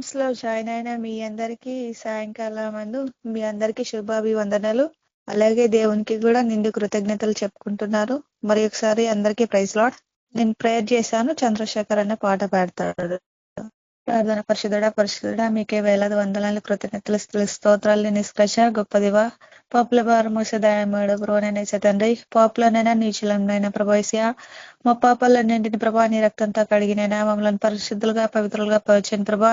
Teams లో join అయిన మీ అందరికీ సాయంకాలం మీ అందరికీ శుభాభివందనలు. అలాగే దేవునికి కూడా నిండు కృతజ్ఞతలు చెప్పుకుంటున్నారు. మరి ఒకసారి అందరికీ ప్రైజ్ లార్డ్. నేను ప్రేయర్ చేశాను, చంద్రశేఖర్ అన్న పాట పాడతాడు. ప్రార్థన. పరిశుద్ధుడా మీకే వేలాది వందనాలు కృతజ్ఞతలు స్తోత్రాలు నిష్కర్ష గొప్పదివా పాపుల భారం మోసదాయమేడు బ్రోనైనా తండ్రి పాపులనైనా నీచులనైనా ప్రభాస్యా మా పాపాలన్నింటిని ప్రభా నీ రక్తంతో కడిగినైనా మమ్మల్ని పరిశుద్ధులుగా పవిత్రులుగా పవచ్చాను ప్రభా.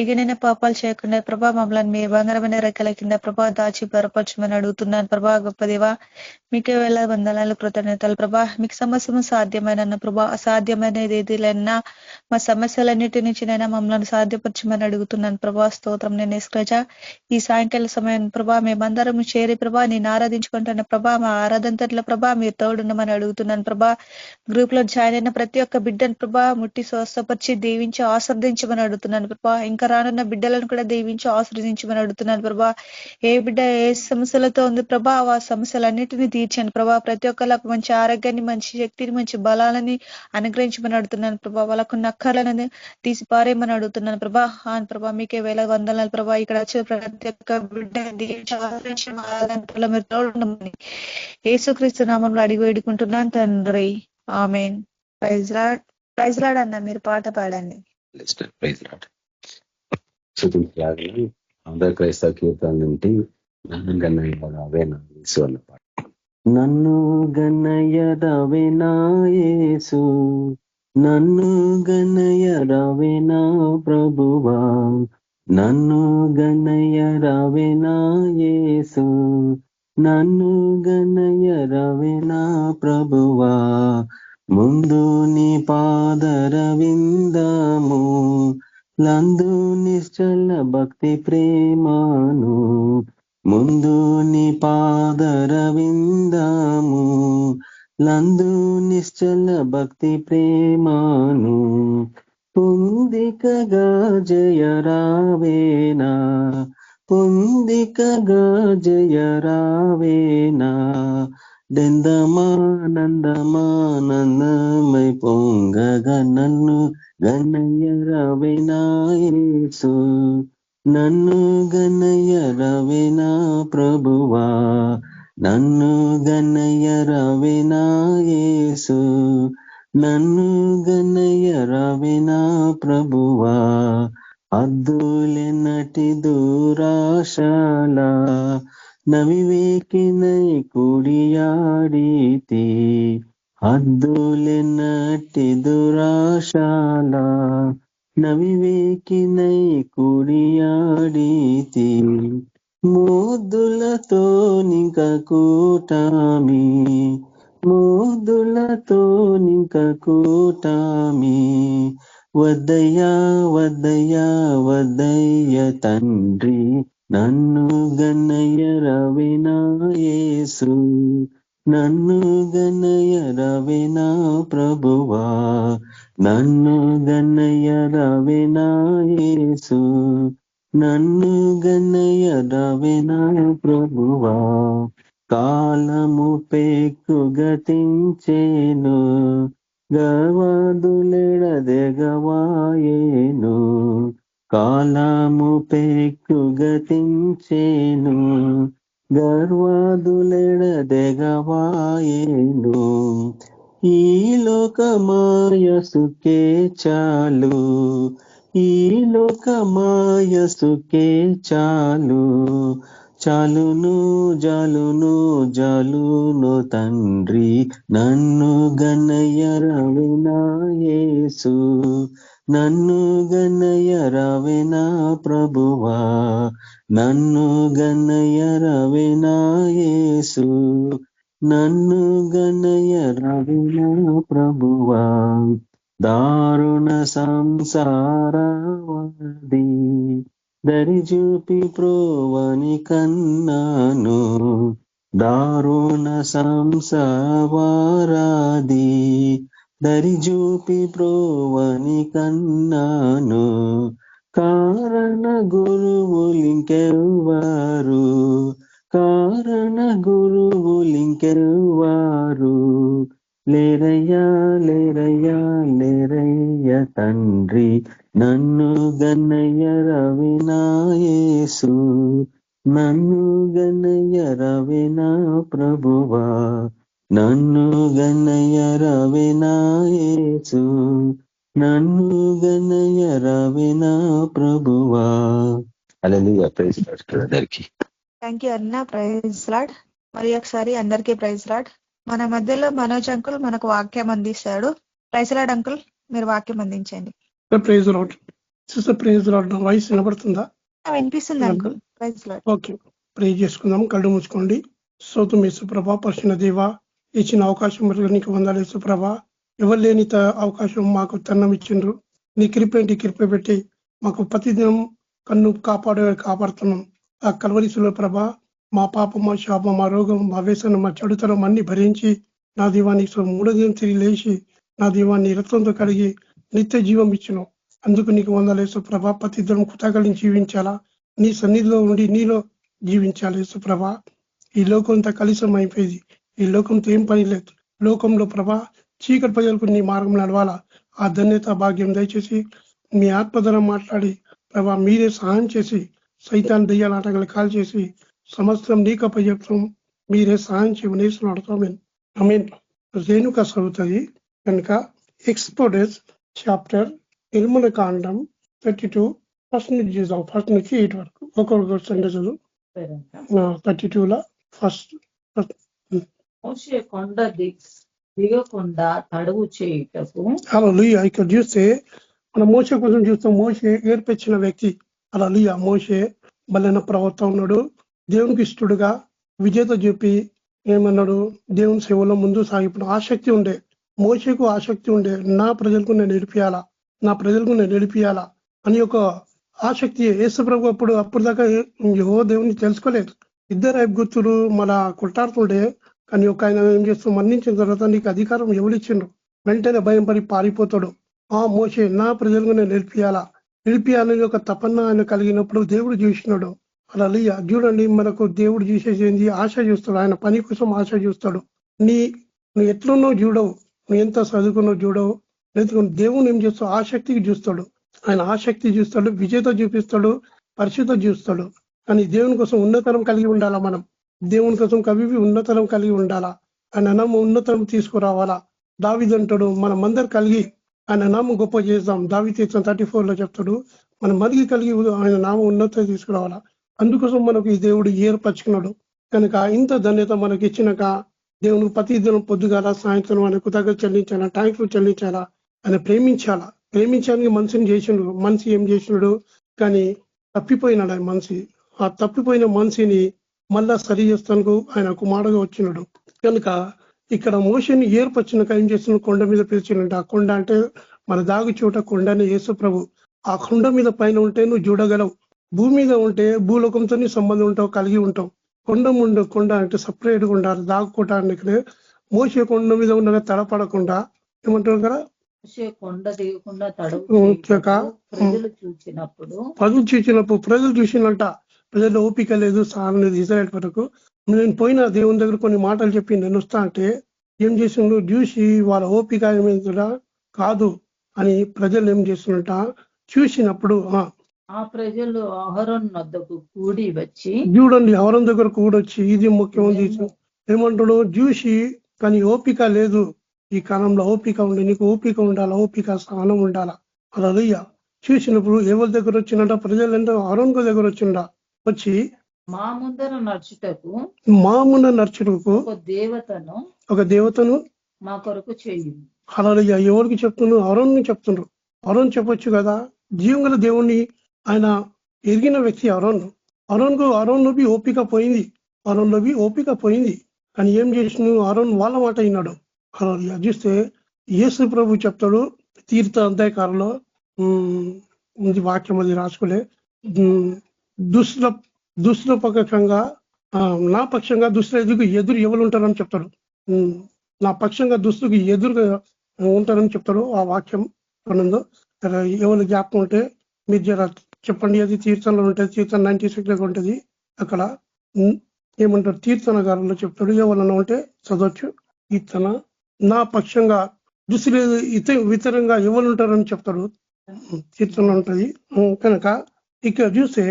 ఇక నేను పాపాలు చేయకుండా ప్రభా మమ్మల్ని మీ బంగారమైన రెక్కల కింద ప్రభా దాచి బరపరచమని అడుగుతున్నాను ప్రభా. గొప్పదివా మీకే వేలాది వందనాలు కృతజ్ఞతలు ప్రభా. మీకు సమస్యము సాధ్యమైన ప్రభా. అసాధ్యమైనది ఏదిలైనా మా సమస్యలన్నిటి నుంచినైనా మమ్మల్ని సాధ్యపరచమని అడుగుతున్నాను ప్రభా. స్తోత్రం. నేను నిష్కృజ ఈ సాయంకాల సమయం ప్రభా మేమందరం చేరి ప్రభా నేను ఆరాధించుకుంటున్న ప్రభా మా ఆరాధంతట్ల ప్రభా మీరు తోడుండమని అడుగుతున్నాను ప్రభా. గ్రూప్ లో జాయిన్ అయిన ప్రతి ఒక్క బిడ్డను ప్రభా ముట్టి స్వస్థపరిచి దీవించి ఆశ్రదించమని అడుగుతున్నాను ప్రభా. ఇంకా రానున్న బిడ్డలను కూడా దీవించి ఆశ్రదించమని అడుగుతున్నాను ప్రభా. ఏ బిడ్డ ఏ సమస్యలతో ఉంది ప్రభా ఆ సమస్యలన్నిటిని తీర్చాను ప్రభా. ప్రతి ఒక్కరికి మంచి ఆరోగ్యాన్ని, మంచి శక్తిని, మంచి బలాలని అనుగ్రహించమని అడుగుతున్నాను ప్రభా. వాళ్ళకు నక్కలను తీసి పారేయమని అడుగుతున్నాను ప్రభా. అవును ప్రభా మీకే వేల వందనాలు ప్రభా. ఇక్కడ వచ్చే ప్రతి ఒక్క బిడ్డ దీవించి ఆశ్రయించమని ఆరాధనలో మీరు తోడుండమని యేసుక్రీస్తు నామంలో అడిగి వేడుకుంటున్నాను తండ్రి. Amen. Praise Lord. Praise Lord అన్న మీరు పాట పాడండి. Praise Lord. అందరు క్రైస్తవ కీర్తన నుండి నన్ను గన్నయ్యదవే నా యేసు అన్న పాట. నన్ను గన్నయ్యదవే నా యేసు, నన్ను గన్నయ్యదవే నా ప్రభువా, నన్ను గన్నయ్యదవే నా యేసు, నన్ను గన్నయ్యదవే నా ప్రభువా. ముందు నీ పాదరవిందము లందు నిశ్చల భక్తి ప్రేమాను, ముందు నీ పాదరవిందము లందు నిశ్చల భక్తి ప్రేమాను, పొందికగా జయరావేనా, పొందికగా జయరావేనా, నందమానందమై పొంగగా నన్ను గన్నయ్యరవేనా యేసు, నన్ను గన్నయ్యరవేనా ప్రభువా, నన్ను గన్నయ్యరవేనా యేసు, నన్ను గన్నయ్యరవేనా ప్రభువా. అద్దులెన్నటి దురాశల నవివేకినై కుడియాడితి, హద్దులెన్నటి దురాశల నవివేకినై కుడియాడితి, మోదులతో నింక కూటామి, మోదులతో నింక కూటామి, వద్దయ్యా వద్దయ్యా వద్దయ్య తండ్రి, నన్ను గన్నయ్యరవేనా యేసు, నన్ను గన్నయ్యరవేనా ప్రభువా, నన్ను గన్నయ్యరవేనా యేసు, నన్ను గన్నయ్యరవేనా ప్రభువా. కాలము పెక్కు గతించేను, గవాదులెడదెగవాయేను, కాలము పెక్కు గతించేను, గర్వాదులెడదెగవాయేను, ఈ లోకమాయసుకే చాలు, ఈ లోకమాయసుకే చాలు, చాలును జాలును జాలును తండ్రి, నన్ను గన్నయ్యరవేనా యేసు, నన్ను గన్నయ్యరవేనా ప్రభువా, నన్ను గన్నయ్యరవేనా యేసు, నన్ను గన్నయ్యరవేనా ప్రభువా. దారుణ సంసారవాది దరిజూపి ప్రోవని కన్నాను, దారుణ సంసారవాది దరిజూపి ప్రోవని కన్నాను, కారణ గురువులింకెవ్వారు, కారణ గురువులింకెవ్వారు, లేరయ్యా లేరయ్యా లేరయ్య తండ్రి నన్ను గన్నయ్య రవినా యేసు, నన్ను గన్నయ్య రవినా ప్రభువా, నన్ను గన్నయ్య రవినా యేసు, నన్ను గన్నయ్య రవినా ప్రభువా. హల్లెలూయా. ప్రైజ్ లార్డ్ అందరికీ. థ్యాంక్ యూ అన్న. Praise Lord. మరి ఒకసారి అందరికీ ప్రైజ్ లార్డ్. మన మధ్యలో మనోజ్ అంకుల్ మనకు వాక్యం అందిస్తాడు. ప్రైజ్ లార్డ్ అంకుల్, మీరు వాక్యం అందించండి. Praise Lord. Sister praise Lord. Voice వినబడుతుందా? వినిపిస్తుంది uncle. Praise Lord. Okay, pray చేసుకుందాం. కళ్ళు మూసుకోండి. స్తోత్రం యేసుప్రభా, పరిశుద్ధ దేవా, ఇచ్చిన అవకాశం నీకు వందనాలు యేసుప్రభా. ఎవరు లేని అవకాశం మాకు తన్నం ఇచ్చిండ్రు. నీ కృపేంటి కృప పెట్టి మాకు ప్రతిదినం కన్ను కాపాడుతున్నాం. ఆ కల్వరిశిలో ప్రభా, మా పాపం, మా శాపం, మా రోగం, మా వ్యసనం, మా చెడుతనం అన్ని భరించి నా దీవాన్ని మూడో దినం తిరిగి లేచి నా దీవాన్ని రక్తంతో కడిగి నిత్య జీవం ఇచ్చిన. అందుకు నీకు వందనాలు యేసుప్రభా. ప్రతిదినం కృతజ్ఞతలు జీవించాలా, నీ సన్నిధిలో ఉండి నీలో జీవించాలి యేసుప్రభా. ఈ లోకంతో కలిసం అయిపోయింది. ఈ లోకంతో ఏం పని లేదు. లోకంలో ప్రభా చీకటి ప్రజలకు నీ మార్గం నడవాలా. ఆ ధన్యత భాగ్యం దయచేసి మీ ఆత్మధనం మాట్లాడి ప్రభా మీరే సహాయం చేసి సైతాన్ దెయ్యాల ఆటగాలు కాల్ చేసి సమస్తం నీకపై చెప్తాం. మీరే సహాయం చేయమని అడుగుతాం. ఆమేన్. రేణుక చదువుతుంది కనుక ఎక్స్పోడస్ చాప్టర్ నిర్మూలకాండం 32 ఫస్ట్ నుంచి చూద్దాం. ఫస్ట్ నుంచి 8 వరకు ఒక్కొక్క సండే చదువు. 32లో ఫస్ట్. మోషే కొండ దిగకుండా తడువు చేయుటకు. హల్లెలూయా. ఇక్కడ చూస్తే మనం మోషే కోసం చూస్తాం. మోషే ఏర్పించిన వ్యక్తి. హల్లెలూయా. మోషే బలైన ప్రవర్త ఉన్నాడు. దేవునికి ఇష్టడుగా విజేత చెప్పి ఏమన్నాడు, దేవుని సేవలో ముందు సాగిపోవడం ఆసక్తి ఉండే. మోషేకు ఆసక్తి ఉండే. నా ప్రజలకు నేను నడిపియాలా అని ఒక ఆసక్తి. యేసుప్రభు అప్పుడు దాకా దేవుని తెలుసుకోలేదు. ఇద్దరు ఐగుప్తులు మన కొట్టాడుతుండే. కానీ ఒక ఆయన ఏం చేస్తూ మరణించిన తర్వాత నీకు అధికారం ఎవరిచ్చిండ్రు, వెంటనే భయం పడి పారిపోతాడు. మోషే నా ప్రజలకు నేను నిలిపియాలని ఒక తపన ఆయన కలిగినప్పుడు దేవుడు చూసినాడు. హల్లెలూయా. చూడండి, మనకు దేవుడు చూసేది ఆశ చూస్తాడు. ఆయన పని కోసం ఆశ చూస్తాడు. నువ్వు ఎట్లున్నో చూడవు, నువ్వు ఎంత చదువుకున్నావు చూడవు. ఎందుకంటే దేవుని ఏం చేస్తావు, ఆసక్తికి చూస్తాడు. ఆయన ఆసక్తి చూస్తాడు, విజేత చూపిస్తాడు, పరిశుద్ధ చూస్తాడు. కానీ దేవుని కోసం ఉన్నతనం కలిగి ఉండాలా. మనం దేవుని కోసం కవివి ఉన్నతనం కలిగి ఉండాలా. ఆయన నామం ఉన్నతనం తీసుకురావాలా. దావీదు అంటాడు, మనమందరు కలిగి ఆయన నామం గొప్ప చేద్దాం. దావీదు 34లో చెప్తాడు, మనం మరిగి కలిగి ఆయన నామం ఉన్నతం తీసుకురావాలా. అందుకోసం మనకు ఈ దేవుడు ఏర్పరచుకున్నాడు. కనుక ఇంత ధన్యత మనకి ఇచ్చినాక దేవునికి ప్రతి దినం పొద్దుగాల సాయంత్రం ఆయన కృతజ్ఞత చెల్లించాలా, థాంక్స్ చెల్లించాలా, ఆయన ప్రేమించడానికి మనిషిని చేసిండు. మనిషి ఏం చేసినాడు, కానీ తప్పిపోయినాడు ఆయన మనిషి. ఆ తప్పిపోయిన మనిషిని మళ్ళా సరి చేస్తానికి ఆయన కుమారుడుగా వచ్చినాడు. కనుక ఇక్కడ మోషేని ఏర్పరిచినాక ఏం చేస్తున్నాడు, కొండ మీద పిలిచినట్టు. ఆ కొండ అంటే మన దాగు చోట కొండని యేసు ప్రభు. ఆ కొండ మీద పైన ఉంటే నువ్వు చూడగలవు. భూమి మీద ఉంటే భూలోకంతో సంబంధం ఉంటావు, కలిగి ఉంటావు. కొండ అంటే సపరేట్గా ఉండాలి దాగుకోవటానికి. మోసే కొండ మీద ఉండగా తడపడకుండా ఏమంటారు కదా, కొండ దిగకుండా ప్రజలు చూసినట్ట. ప్రజలు ఓపిక లేదు, సారం లేదు. ఇజ్రాయేల్ వరకు నేను పోయిన దేవుని దగ్గర కొన్ని మాటలు చెప్పి నేను వస్తా అంటే ఏం చేసిండు, చూసి వాళ్ళ ఓపిక ఏమైందా కాదు అని ప్రజలు ఏం చేస్తున్నట్ట చూసినప్పుడు ఆ ప్రజలు అహరోను వద్దకు కూడి వచ్చి, చూడండి అహరోను దగ్గర కూడి వచ్చి, ఇది ముఖ్యమంత్రి ఏమంటాడు, చూసి కానీ ఓపిక లేదు. ఈ కాలంలో ఓపిక ఉండి, నీకు ఓపిక ఉండాలా, ఓపిక సహనం ఉండాలా. హల్లెలూయా. చూసినప్పుడు ఎవరి దగ్గర వచ్చినట్ట, ప్రజలంటే అహరోను దగ్గర వచ్చి మా ముందర నడుచుటకు ఒక దేవతను మా కొరకు చెయ్యి. హల్లెలూయా. ఎవరికి చెప్తున్నారు, అహరోను చెప్తున్నారు. అహరోను చెప్పొచ్చు కదా, జీవంగల దేవుణ్ణి ఆయన ఎరిగిన వ్యక్తి అహరోన్లోకి ఓపిక పోయింది. కానీ ఏం చేసిన అహరోన్ వాళ్ళ మాట అయినాడు. హల్లెలూయా. చూస్తే యేసు ప్రభు చెప్తాడు తీర్థ అధ్యాయకారంలో ఉంది వాక్యం, అది రాసుకోలే. దుష్టుల పక్షంగా నా పక్షంగా దుష్టుల ఎదురు ఎవరు ఉంటారని చెప్తాడు. నా పక్షంగా దుస్తుకి ఎదురుగా ఉంటారని చెప్తాడు. ఆ వాక్యం ఉందో ఎవరు జ్ఞాపకం ఉంటే మీరు జర చెప్పండి. అది తీర్థంలో ఉంటుంది, తీర్థం 96 ఉంటుంది. అక్కడ ఏమంటారు, తీర్థన గారంలో చెప్తాడు. ఎవరన్నా ఉంటే చదవచ్చు. కీర్తన, నా పక్షంగా దుస్తులు ఇతరంగా ఎవరు ఉంటారని చెప్తాడు, కీర్తనలో ఉంటది. కనుక ఇక్కడ చూస్తే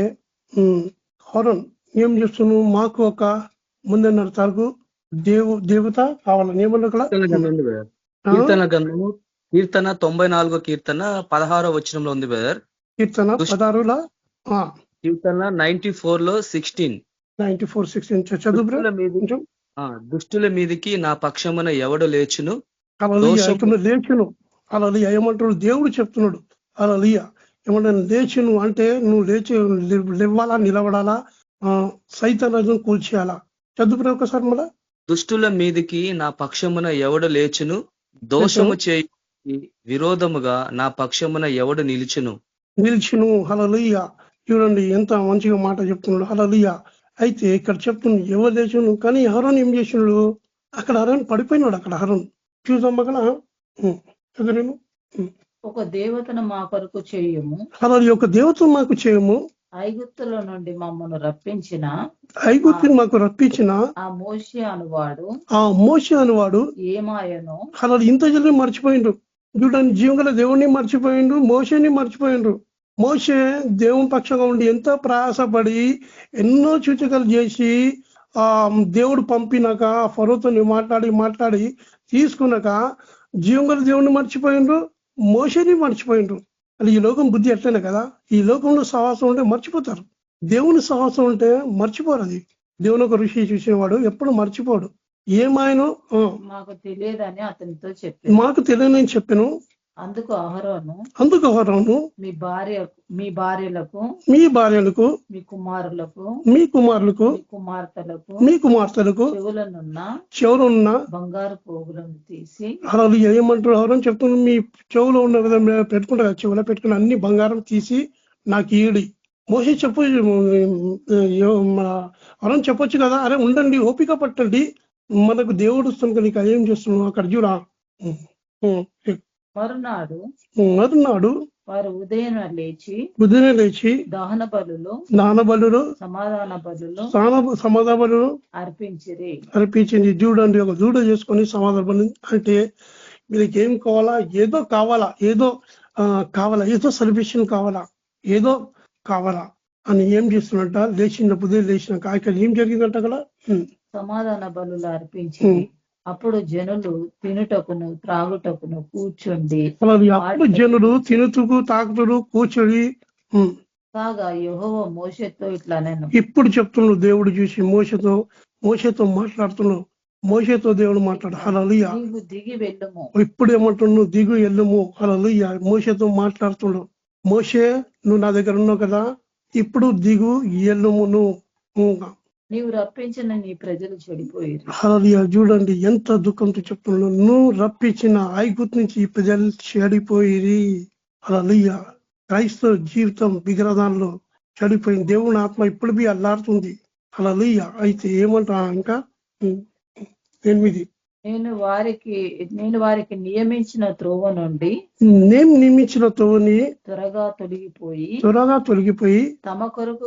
హోరన్ ఏం చేస్తున్నావు, మాకు ఒక ముందన్నర తారకు దేవత కావాలని ఏమన్నా కీర్తన గ్రంథము కీర్తన 94 కీర్తన 16వ వచనంలో ఉంది బ్రదర్. కీర్తన 16లో కీర్తన 94లో 16 చదువు. దుష్టుల మీదికి నా పక్షమున ఎవడు లేచును, లేచును అలా ఏమంటాడు దేవుడు చెప్తున్నాడు. అలా ఏమన్నా లేచును అంటే నువ్వు లేవాలా, నిలబడాలా, సైతాన్ని కూల్చేయాలా. చదువు ఒకసారి మళ్ళా. దుష్టుల మీదికి నా పక్షమున ఎవడు లేచును, దోషము చేయి విరోధముగా నా పక్షమున ఎవడు నిలిచును. హల్లెలూయా. చూడండి ఎంత మంచిగా మాట చెప్తున్నాడు. హల్లెలూయా. అయితే ఇక్కడ చెప్తున్నాడు ఎవరు లేచును, కానీ హరోన్ ఏం చేసినాడు, అక్కడ హరోన్ పడిపోయినాడు. అక్కడ హరోన్ చూద్దాం అక్కడ ఒక దేవతను మా కొరకు చేయము, అలా ఒక దేవతను మాకు చేయము, ఐగుప్తుల నుండి మమ్మల్ని రప్పించిన ఐగుప్తుని మాకు రప్పించిన ఆ మోషే అనువాడు ఏమాయను. అలా ఇంత జల్లి మర్చిపోయిండు. చూడండి జీవంగల దేవుణ్ణి మర్చిపోయిండు, మోషేని మర్చిపోయిండు. మోషే దేవుని పక్షంగా ఉండి ఎంతో ప్రయాసపడి ఎన్నో సూచకలు చేసి దేవుడు పంపినాక ఫరోతో మాట్లాడి తీసుకున్నాక జీవంగల దేవుణ్ణి మర్చిపోయిండ్రు, మోషేని మర్చిపోయిండ్రు. అది ఈ లోకం బుద్ధి ఎట్లనే కదా, ఈ లోకంలో సహవాసం ఉంటే మర్చిపోతారు, దేవుని సహవాసం ఉంటే మర్చిపోరు. అది దేవుని ఒక ఋషి చూసిన వాడు ఎప్పుడు మర్చిపోడు. ఏమాయనో మాకు తెలియదని అతనితో మాకు తెలియని చెప్పాను. అందుకు అహరోను మీ భార్యలకు మీ కుమారులకు మీ కుమార్తెలకు చెవులున్న బంగారు పోగులను తీసి అలా ఏమంటారు ఎవరని చెప్తున్నారు, మీ చెవులో ఉన్న విధంగా పెట్టుకుంటారు కదా, చెవులో పెట్టుకుని అన్ని బంగారం తీసి నాకు ఈడి. మోసే ఎవరని చెప్పొచ్చు కదా, అరే ఉండండి ఓపిక పట్టండి, మనకు దేవుడు వస్తుంది నీకు అదేం చేస్తున్నావు అక్కడ చూడా. మరునాడు వారు ఉదయం లేచి దహన బలులు సమాధాన బలులు అర్పించింది. చూడండి ఒక దూడ చేసుకొని సమాధాన బలు అంటే వీళ్ళకి ఏం కావాలా, ఏదో సెలబ్రేషన్ ఏదో కావాలా అని ఏం చేస్తున్నట్ట లేచినప్పుడు లేచినాక ఇక్కడ ఏం జరిగిందంట అక్కడ సమాధాన బలులు అర్పించింది. అప్పుడు జనులు తినుటకును త్రాగుటకును కూర్చుండి తినుటకు తాగుతుడు కూర్చొని కాగా యెహోవా మోషేతో ఇట్లా నేను ఇప్పుడు చెప్తున్నాడు. దేవుడు చూసి మోషేతో మాట్లాడుతున్నావు, మోషేతో దేవుడు మాట్లాడు. హల్లెలూయా. దిగి వెళ్ళము. ఇప్పుడు ఏమంటున్నావు, దిగు వెళ్ళము. హల్లెలూయా. మోషేతో మాట్లాడుతున్నావు. మోషే నువ్వు నా దగ్గర ఉన్నావు కదా, ఇప్పుడు దిగు వెళ్ళము. నీవు రప్పించిన నీ ప్రజలు చెడిపోయారు. హల్లెలూయా. చూడండి ఎంత దుఃఖంతో చెప్తున్నాడు. నువ్వు రప్పించిన ఐగుప్తు నుంచి ఈ ప్రజలు చెడిపోయి. హల్లెలూయా. క్రైస్తవ జీవితం విగ్రహాల్లో చెడిపోయింది. దేవుని ఆత్మ ఇప్పుడు అల్లాడుతుంది. హల్లెలూయా. అయితే ఏమంటా ఇంకా 8 నేను వారికి నియమించిన త్రోవ నుండి త్వరగా తొలగిపోయి తమ కొరకు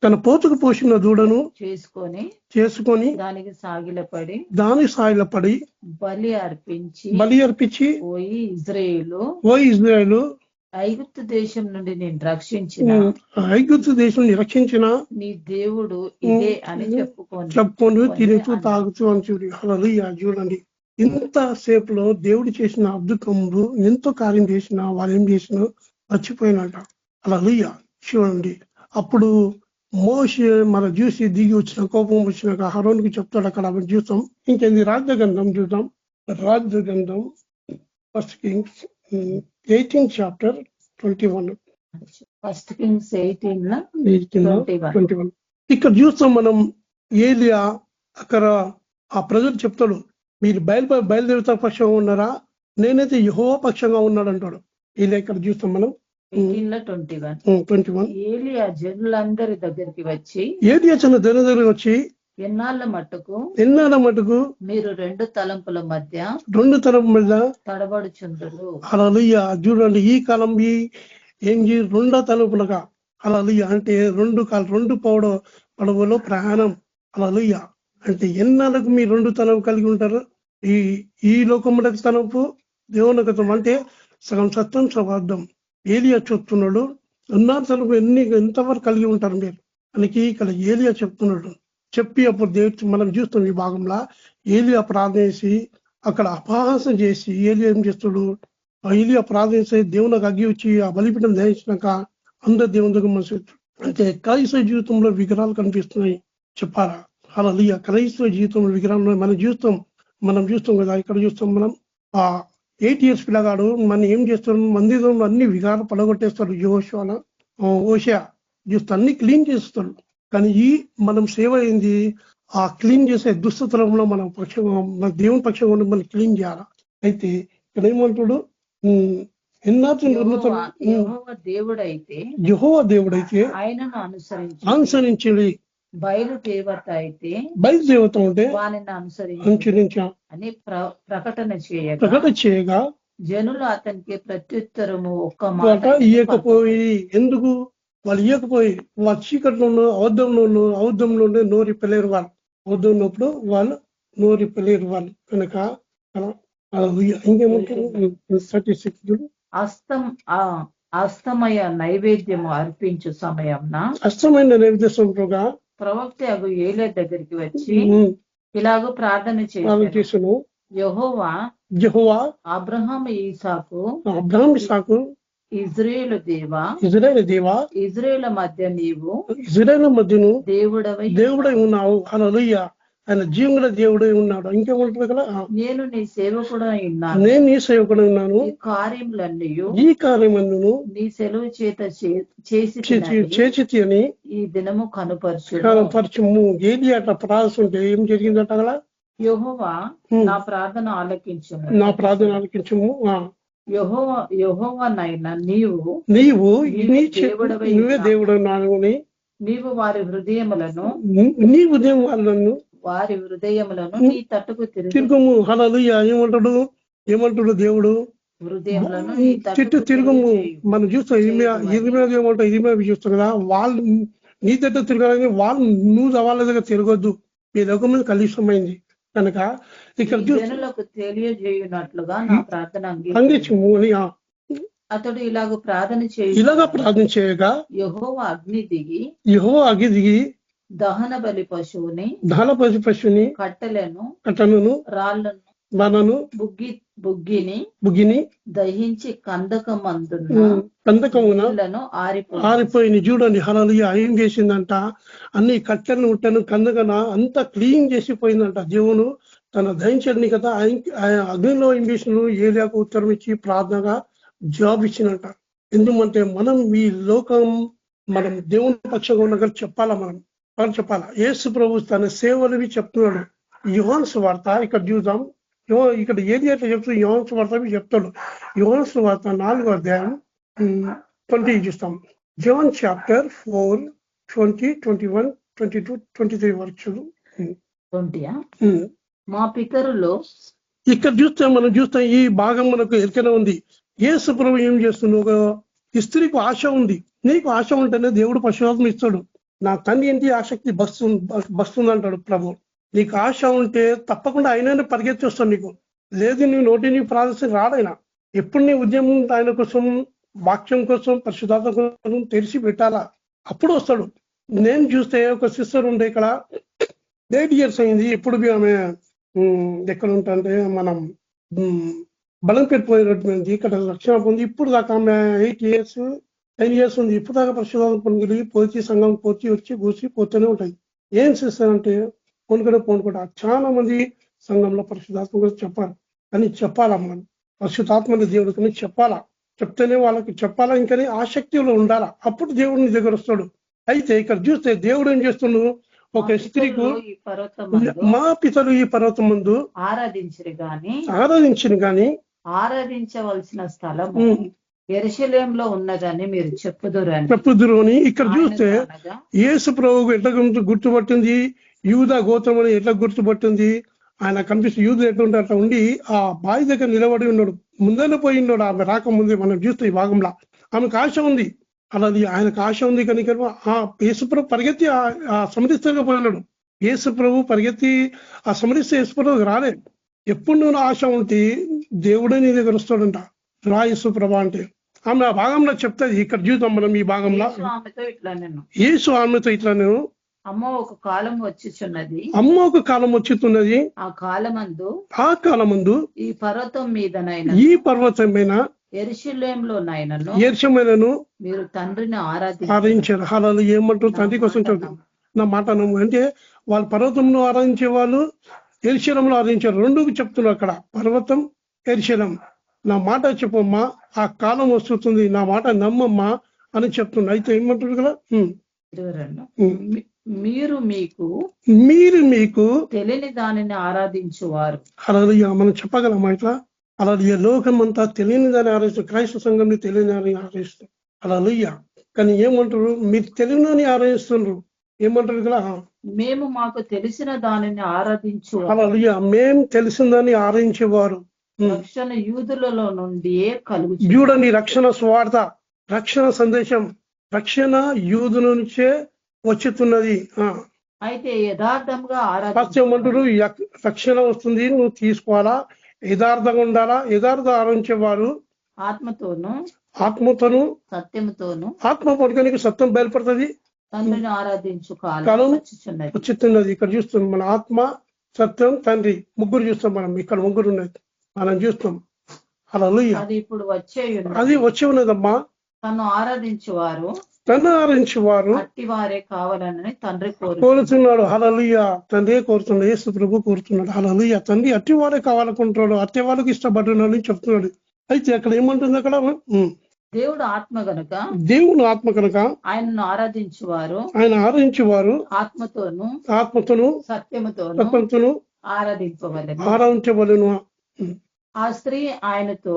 తన పోతుకు పోసిన దూడను చేసుకొని దానికి సాగిలపడి బలి అర్పించి పోయి ఇజ్రాయేలు ఐగుప్తు దేశం నుండి నేను రక్షించిన నీ దేవుడు ఇదే అని చెప్పుకొని తిరుగుతూ తాగుతూ అని చూడండి. ఇంతసేపులో దేవుడు చేసిన అద్భుతములు ఎంతో కార్యం చేసిన వాళ్ళు ఏం చేసినా మర్చిపోయినట. హల్లెలూయా. చూడండి అప్పుడు మోషే మన చూసి దిగి వచ్చిన కోపం వచ్చినాక అహరోనుకి చెప్తాడు. అక్కడ చూస్తాం. ఇంకేంది రాజ్యగంధం చూద్దాం. రాజ్యగంధం 1 Kings 18th chapter 21. 1 Kings 18:21. ఇక్కడ చూస్తాం మనం ఏలియా అక్కడ ఆ ప్రజలు చెప్తాడు, మీరు బయలుదేరుతా పక్షంగా ఉన్నారా, నేనైతే యెహోవా పక్షంగా ఉన్నాడు అంటాడు. ఏలియా ఇక్కడ చూస్తాం మనం 18:21. ఏలియా జనులందరి దగ్గరికి వచ్చి ఎన్నాళ్ళ మట్టుకు మీరు రెండు తలంపుల మధ్య తడబడుచుందురు. హల్లెలూయా. చూడండి ఈ కాలం ఏం రెండో తలుపులుగా. హల్లెలూయా. అంటే రెండు పడవలో ప్రయాణం. హల్లెలూయా. అంటే ఎన్నాళ్ళకు మీ రెండు తలపు కలిగి ఉంటారు. ఈ ఈ లోకములకు తనపు దేవునగతం అంటే సగం సత్యం సగం ఏలియా చెప్తున్నాడు. ఉన్నారు తనపు ఎంతవరకు కలిగి ఉంటారు మీరు మనకి ఇక్కడ ఏలియా చెప్తున్నాడు. చెప్పి అప్పుడు దేవుడు మనం చూస్తాం ఈ భాగంలో ఏలియా ప్రార్థన చేసి అక్కడ అపహాసం చేసి ఏలియా ఏం చేస్తాడు, ఏలియా ప్రార్థన చేసి దేవునికి అగ్గి వచ్చి ఆ బలిపీఠం ధ్యానించినాక అందరు దేవుని దగ్గర మనసు. అంటే క్రైస్తవ జీవితంలో విగ్రహాలు కనిపిస్తున్నాయి చెప్పాలా. అలా క్రైస్తవ జీవితంలో విగ్రహాలు మనం చూస్తాం కదా. ఇక్కడ చూస్తాం మనం ఆ 8 years పిల్లగాడు మనం ఏం చేస్తాం, మందిరంలో అన్ని విగ్రహాలు పడగొట్టేస్తాడు. ఓషియా చూస్తే అన్ని క్లీన్ చేస్తాడు. కానీ ఈ మనం సేవ అయింది ఆ క్లీన్ చేసే దుస్తత్వంలో మన దేవుని పక్షంగా ఉండి మనం క్లీన్ చేయాలి. అయితే ఇక్కడ ఏమంటాడు, యెహోవా దేవుడైతే ఆయనను అనుసరించి బయలుదేవత ఉంటే వానిని అనుసరించా అని ప్రకటన చేయగా జనులు అతనికి ప్రత్యుత్తరము ఒక్క మాట ఇయ్యకపోయి, ఎందుకు వాళ్ళు ఇయ్యకపోయి వాళ్ళ చీకట్లో ఔద్ధంలో నోరిప్పలేరు. వాళ్ళు ఔద్ధం ఉన్నప్పుడు వాళ్ళు నోరిప్పలేరు. వాళ్ళు కనుక ఇంకేమంటారు 36 అస్తమయ నైవేద్యము అర్పించు సమయంన అస్తమైన నైవేద్యంగా ప్రవక్త ఏలియా దగ్గరికి వచ్చి ఇలాగూ ప్రార్థన చేశాను. యెహోవా అబ్రహాము ఇసాకు ఇజ్రాయేలు దేవా ఇజ్రాయేలు మధ్యను దేవుడై ఉన్నావు. హల్లెలూయా. ఆయన జీవుల దేవుడై ఉన్నాడు. ఇంకేమంటుంది కదా, నేను నీ సేవకుడై ఉన్నాను. ఈ కార్యములను నీ సెలవు చేత చేసి అని ఈ దినము కనుపరచుము. ఏది అట్లా ప్రార్థిస్తుంటే ఏం జరిగిందట కదా, యెహోవా నా ప్రార్థన ఆలకించుము. యెహోవానైనా నీవు నువ్వే దేవుడు నాని, నీవు వారి హృదయములను నీ తట్టుకు తిరుగుము. హల్లెలూయా. ఏమంటాడు దేవుడు, హృదయములను చెట్టు తిరుగుము. మనం చూస్తాం ఇరిమియా చూస్తాం కదా, వాళ్ళు నీ తట్టు తిరగాలని వాళ్ళు నువ్వు వాళ్ళ దగ్గర తిరగొద్దు, మీ లోకం మీద కలుషితమైంది కనుక ఇక్కడ తెలియజేయునట్లుగా నా ప్రార్థన అందించము అని అతడు ఇలాగ ప్రార్థన చేయగా యెహోవా అగ్ని దిగి దహన బలి పశువుని కట్టెలను రాళ్ళను బుగ్గిని దహించి కందకమున ఆరిపోయింది. చూడండి హల్లెలూయా. ఏం చేసిందంట, అన్ని కట్టెలను ఉట్టను కందకన అంతా క్లీన్ చేసిపోయిందంట. దేవుడు తన దహించని కదా అగ్నిలో ఏం చేసిన ఏలియాకు ఉత్తరం ఇచ్చి ప్రార్థనగా జాబ్ ఇచ్చినట్ట. ఎందుకంటే మనం ఈ లోకం మనం దేవుని పక్షంగా ఉన్న చెప్పాలా, మనం చెప్పాలా. యేసు ప్రభు తన సేవలవి చెప్తున్నాడు. యోహాను సువార్త ఇక్కడ చూద్దాం. ఇక్కడ ఏది ఎట్లా చెప్తూ యోహాను సువార్త చెప్తాడు. యోహాను సువార్త 4వ అధ్యాయం 20 చూస్తాం. జాన్ చాప్టర్ 4 20, 21, 22, 23 వరకు మా పితరులు ఇక్కడ మనం చూస్తాం. ఈ భాగం మనకు ఎరికనే ఉంది. యేసు ప్రభు ఏం చేస్తుంది, ఒక స్త్రీకి ఆశ ఉంది. నీకు ఆశ ఉంటేనే దేవుడు పశువాత్మ ఇస్తాడు. నా తండ్రి ఏంటి ఆసక్తి బస్తుంది అంటాడు ప్రభు. నీకు ఆశ ఉంటే తప్పకుండా ఆయననే పరిగెత్తి వస్తాడు. నీకు లేదు నువ్వు నోటిని ప్రార్థన రాడైనా. ఎప్పుడు నీ ఉద్యమం ఆయన కోసం, వాక్యం కోసం, పరిశుద్ధాత్మ కోసం తెరిచి పెట్టాలా, అప్పుడు వస్తాడు. నేను చూస్తే ఒక సిస్టర్ ఉండే ఇక్కడ 8 years అయింది. ఎప్పుడు ఆమె ఎక్కడ ఉంటే మనం బలం పెట్టిపోయినటువంటి ఇక్కడ రక్షణ పొంది ఇప్పుడు దాకా ఆమె 8 years 10 years ఉంది. ఇప్పుడు దాకా పరిశుద్ధాత్మ పొంది పోచి సంఘం వచ్చి కూసి పోతూనే ఉంటాయి. ఏం చేస్తారంటే పోనుకుంటా చాలా మంది సంఘంలో పరిశుద్ధాత్మ గురించి చెప్పాలి. కానీ చెప్పాలా, మనం పరిశుద్ధాత్మని దేవుడికి చెప్పాలా. చెప్తేనే వాళ్ళకి చెప్పాలా, ఇంకనే ఆసక్తిలో ఉండాలా. అప్పుడు దేవుడు నీ దగ్గర వస్తాడు. అయితే ఇక్కడ చూస్తే దేవుడు ఏం చేస్తున్నాడు, ఒక స్త్రీకు మా పితలు ఈ పర్వతం ముందు ఆరాధించిన గాని ఆరాధించవలసిన స్థలం యెరూషలేములో ఉన్నదని మీరు చెప్పుదురు అని ఇక్కడ చూస్తే యేసు ప్రభువు ఎట్లా గుర్తుపట్టింది, యూదా గోత్రం అని ఎట్లా గుర్తుపట్టింది. ఆయన కనిపిస్తే యూదు ఎట్లుంటే అట్లా ఉండి ఆ బావి దగ్గర నిలబడి ఉన్నాడు. ముందనే పోయి ఉన్నాడు. ఆమె రాకముందే మనం చూస్తే ఈ భాగంలో ఆమెకు ఆశ ఉంది. అలాది ఆయనకు ఆశ ఉంది కనుక ఆ యేసుప్రభు పరిగెత్తి ఆ సమరిస్తగా పోయినాడు. యేసుప్రభు పరిగెత్తి ఆ సమరిస్తే యేసుప్రభు రాలేదు. ఎప్పుడు నువ్వు ఆశ ఉంటే దేవుడే నీ దగ్గర వస్తాడంట. రా యేసు ప్రభా అంటే ఆమె ఆ భాగంలో చెప్తాది. ఇక్కడ చూద్దాం మనం ఈ భాగంలో. ఆమెతో ఇట్లా నేను యేసు ఆమెతో ఇట్లా నేను అమ్మ ఒక కాలం వచ్చిచున్నది, అమ్మ ఒక కాలం వచ్చుతున్నది, ఆ కాలమందు ఆ కాలమందు ఈ పర్వతం మీదనైనా ఈ పర్వతమైన యెరూషలేములోనైనను ఏర్షమైనను మీరు తండ్రిని ఆరాధించారు. అలా ఏమంటారు? తండ్రి కోసం చదువు నా మాట నమ్ము అంటే వాళ్ళు పర్వతంలో ఆరాధించే వాళ్ళు యెరూషలేములో ఆరాధించారు. రెండుకు చెప్తున్నారు అక్కడ, పర్వతం యెరూషలేం. నా మాట చెప్పమ్మా, ఆ కాలం వస్తుంది, నా మాట నమ్మమ్మా అని చెప్తున్నా. అయితే ఏమంటారు కదా, మీరు మీకు తెలియని దానిని ఆరాధించువారు. అలా మనం చెప్పగలమా ఇట్లా? అలా లోకం అంతా తెలియని దాన్ని ఆరాధిస్తారు, క్రైస్తవ సంఘంని తెలియని దాన్ని ఆరాధిస్తారు. అలా కానీ ఏమంటారు? మీరు తెలియని ఆరాధిస్తున్నారు. ఏమంటారు కదా, మేము మాకు తెలిసిన దానిని ఆరాధించు. అలా మేము తెలిసిన దాన్ని ఆరాధించేవారు. రక్షణ యూదులలో నుండి కలుగు. చూడండి, రక్షణ స్వార్థ, రక్షణ సందేశం, రక్షణ యూదు నుంచే వచ్చుతున్నది. అయితే యథార్థంగా ఏమంటారు? రక్షణ వస్తుంది, నువ్వు తీసుకోవాలా, యథార్థంగా ఉండాలా. యథార్థ ఆరాధించేవారు ఆత్మతోను సత్యముతోను, ఆత్మ పడుకోనికి సత్యం బయలుపడుతుంది, తండ్రిని ఆరాధించు కాలం వచ్చుతున్నది. ఇక్కడ చూస్తున్నాం మన ఆత్మ, సత్యం, తండ్రి ముగ్గురు చూస్తాం మనం. ఇక్కడ ముగ్గురు ఉన్నది మనం చూస్తాం. అలా అది ఇప్పుడు అది వచ్చి ఉన్నదమ్మా. తను ఆరాధించేవారు అట్టివారే కావాలని తండ్రి కోరుతున్నాడు. హల్లెలూయా, తండ్రి కోరుతున్నాడు, యేసు ప్రభు కోరుతున్నాడు. హల్లెలూయా, తండ్రి అట్టివారే కావాలనుకుంటున్నాడు, అట్టి వాళ్ళకి ఇష్టపడుతున్నాడు అని చెప్తున్నాడు. అయితే అక్కడ ఏమంటుంది? అక్కడ దేవుడు ఆత్మ కనుక ఆయనను ఆరాధించేవారు ఆత్మతోను సత్యముతోను ఆరాధించవలెను. ఆ స్త్రీ ఆయనతో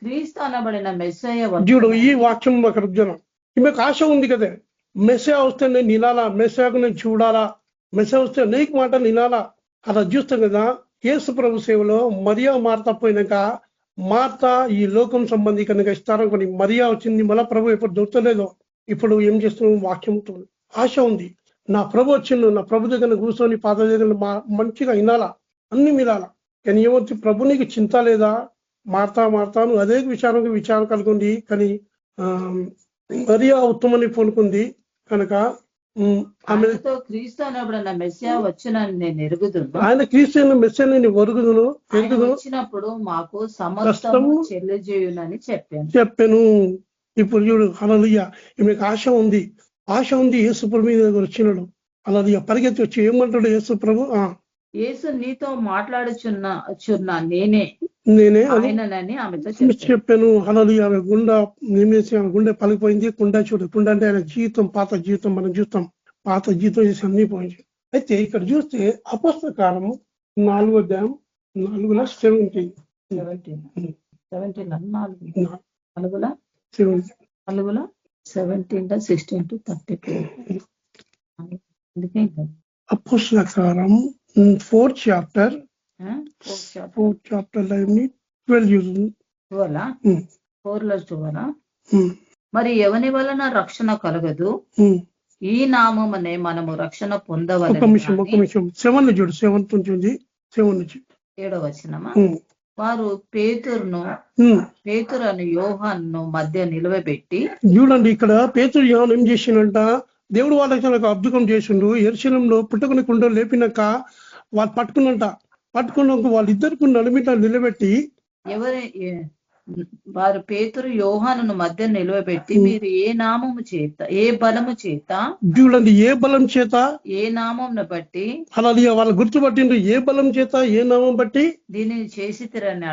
క్రీస్తు అనబడిన మెస్సయ్య. చూడు, ఈ వాక్యం అక్కడ జనం ఈమెకు ఆశ ఉంది కదా, మెస్సయ్య వస్తే నేను వినాలా, మెస్సయ్యకు నేను చూడాలా, మెస్సయ్య వస్తే నీకు మాట వినాలా. అలా చూస్తాం కదా. యేసు ప్రభు సేవలో మరియా మార్తా పోయినాక, మార్తా ఈ లోకం సంబంధి కనుక ఇస్తారం కొని మరియా వచ్చింది. మళ్ళా ప్రభు ఎప్పుడు దొరకలేదో ఇప్పుడు ఏం చేస్తున్నాం? వాక్యం ఆశ ఉంది. నా ప్రభు వచ్చిండు, నా ప్రభు దగ్గర కూర్చొని పాత దగ్గర మంచిగా వినాలా, అన్ని వినాలా. కానీ ఏమవుతుంది? ప్రభు నీకు చింత లేదా? మార్తాను అదే విచారం కలుగుంది. కానీ మరియా ఉత్తమని పూనుకుంది కనుక క్రీస్తు అనబడిన మెస్సియా వచ్చునని నేను ఎరుగుదును, ఆయన క్రీస్తు మెస్సియాని నేను ఎరుగుదును వచ్చినప్పుడు మాకు సమస్తము చెల్లజేయునని చెప్పాను. ఇప్పుడు చూడు, హల్లెలూయా, ఈమెకు ఆశ ఉంది. యేసు ప్రభు మీద వచ్చినాడు. హల్లెలూయా, పరిగెత్తి వచ్చి ఏమంటాడు యేసు ప్రభు? యేసు నీతో మాట్లాడుచున్నా నేనే ఆయనని ఆమెతో చెప్పాను. హల్లెలూయా, ఆమె గుండె పలికిపోయింది. కుండ అంటే ఆయన జీవితం, పాత జీవితం మనం చూస్తాం. పాత జీవితం చేసి అన్ని పోయింది. అయితే ఇక్కడ చూస్తే అపొస్తలుల కార్యము 4:17 అపొస్తలుల కార్యము 4th chapter 12. మరి ఎవని వలన రక్షణ కలగదు, ఈ నామమునే మనము రక్షణ పొందవలెను. ఒక నిమిషం 7 చూడు, 7 నుంచి 7వ వచనమా. వారు పేతురు అను యోహాను మధ్య నిలవబెట్టి. చూడండి, ఇక్కడ పేతురు యోహాను ఏం చేసిండంట? దేవుడు వాళ్ళకి అద్భుతం చేసిండు. యెరూషలేములో పుట్టుకుని కుండలు లేపినాక వాళ్ళు పట్టుకున్నాక వాళ్ళిద్దరికి నలుమిట నిలబెట్టి, వారు పేతురు యోహాను మధ్య నిలవబెట్టి, మీరు ఏ నామము చేత, ఏ బలము చేత, చూడండి, ఏ బలం చేత, ఏ నామమును బట్టి, అలా వాళ్ళు గుర్తుపట్టిండ్రు. ఏ బలం చేత, ఏ నామం బట్టి దీనిని చేసి తిరని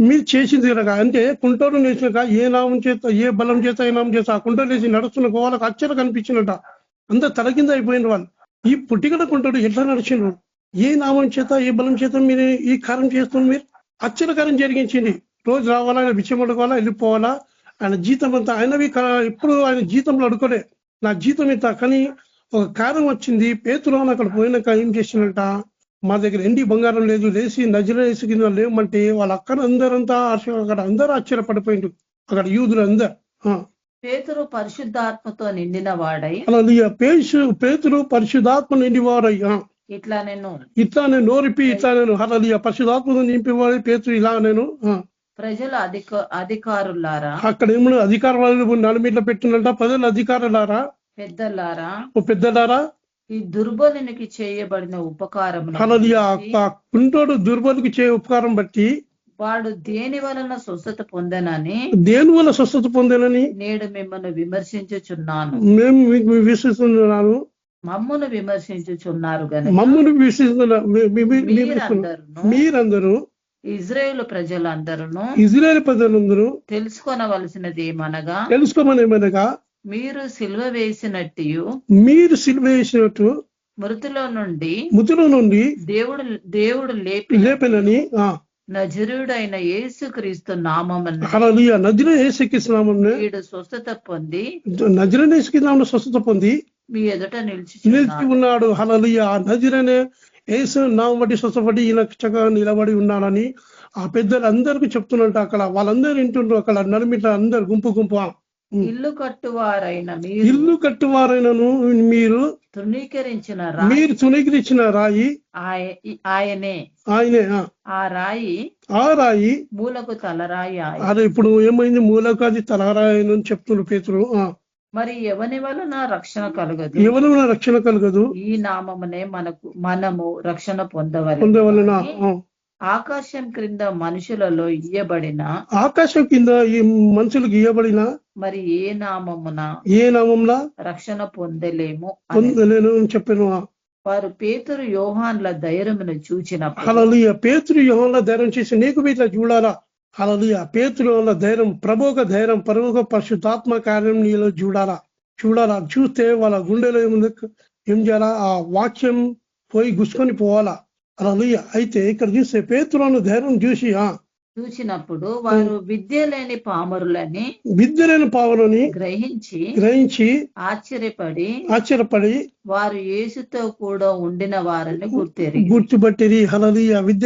మీరు చేసి తిరగా అంటే కుంటోరు నేసినాక ఏ నామం చేత, ఏ బలం చేత, ఏ నామం చేత ఆ కుంటోరు వేసి నడుస్తున్న వాళ్ళకి ఆశ్చర్యం కనిపించినట. అంతా తల కింద అయిపోయిన వాళ్ళు. ఈ పుట్టికడ కుంటోడు ఎట్లా నడిచిండ్రు? ఏ నామం చేత, ఏ బలం చేత మీరు ఈ కార్యం చేస్తున్నారు? మీరు ఆశ్చర్యకారం జరిగించింది. రోజు రావాలా, ఆయన బిచ్చం అడుకోవాలా, వెళ్ళిపోవాలా, ఆయన జీతం అంతా ఆయనవి. ఎప్పుడు ఆయన జీతంలో అడుకోలే, నా జీతం ఇంత. కానీ ఒక కార్యం వచ్చింది. పేతురు అక్కడ పోయినాక ఏం చేసినట్ట, మా దగ్గర ఎండి బంగారం లేదు, లేచి నజరేసు కింద లేమంటే వాళ్ళ అక్కడ అందరంతా అక్కడ అందరూ ఆశ్చర్యపడిపోయిండు. అక్కడ యూదులు అందరు. పేతురు పరిశుద్ధాత్మతో నిండిన వాడై, అలా పేతురు పరిశుద్ధాత్మ నిండివాడై ఇట్లా నేను నోరిపి ఇట్లా నేను హల్లెలూయా పరిశుద్ధాత్మను నింపివాడి పేతురు ఇలా నేను ప్రజల అధికారులారా, అక్కడ ఏమన్నా అధికారులు నలుమిట్ల పెట్టినంట, ప్రజల అధికారులారా, పెద్దలారా, ఈ దుర్బలునికి చేయబడిన ఉపకారం హల్లెలూయా కుంటోడు దుర్బలికి చేయ ఉపకారం బట్టి వాడు దేని వలన స్వస్థత పొందనని నేడు మిమ్మల్ని విమర్శించుచున్నాను. మేము విశ్వసిస్తున్నాను, మమ్మును విమర్శించుచున్నారు గనుక మమ్మల్ని మీరందరూ ఇజ్రాయేలు ప్రజలందరూ తెలుసుకోనవలసినది ఏమనగా మీరు సిలువ వేసినట్టు మృతుల నుండి దేవుడు లేపినని నజరుడైన యేసుక్రీస్తు నామమున వీడు స్వస్థత పొంది మీ ఎదుట నిలిచి ఉన్నాడు. హల్లెలూయా నజరుడైన యేసు నామం బట్టి స్వస్థపడి ఈయన చక్కగా నిలబడి ఉన్నాడని ఆ పెద్దలందరికీ చెప్తున్నట్టు అక్కడ వాళ్ళందరూ వింటుండ్రు. అక్కడ నలుమిట అందరు గుంపు ఇల్లు కట్టువారైనను మీరు తృణీకరించిన రాయి ఆయనే ఆ రాయి మూలకు తలరాయి. అదే ఇప్పుడు ఏమైంది, మూలకు అది తలరాయి అని చెప్తున్నారు పేతురు. మరి ఎవని వలన రక్షణ కలగదు, ఈ నామమునే మనము రక్షణ పొందవలన ఆకాశం క్రింద మనుషులలో ఆకాశం కింద ఈ మనుషులకు ఇయ్యబడిన మరి ఏ నామమున రక్షణ పొందలేము చెప్పాను. వారు పేతురు యోహాన్ల ధైర్యమును చూచినప్పుడు, హల్లెలూయా పేతురు యోహాన్ల ధైర్యం చేసి నీకు ఇట్లా చూడాలా. హల్లెలూయా పేతురు యోహాన్ల ధైర్యం, ప్రభువుక ధైర్యం, ప్రభువుక పరిశుద్ధాత్మ కార్యం నీలో చూడాలా. చూస్తే వాళ్ళ గుండెలో ఏం చేయాలా, ఆ వాక్యం పోయి గుచ్చుకొని పోవాలా. హల్లెలూయా. అయితే ఇక్కడ చూస్తే పేతురును ధైర్యం చూసినప్పుడు వారు విద్య లేని పామరులని గ్రహించి ఆశ్చర్యపడి వారు యేసుతో కూడా ఉండిన వారిని గుర్తుపట్టిరి. హల్లెలూయా విద్య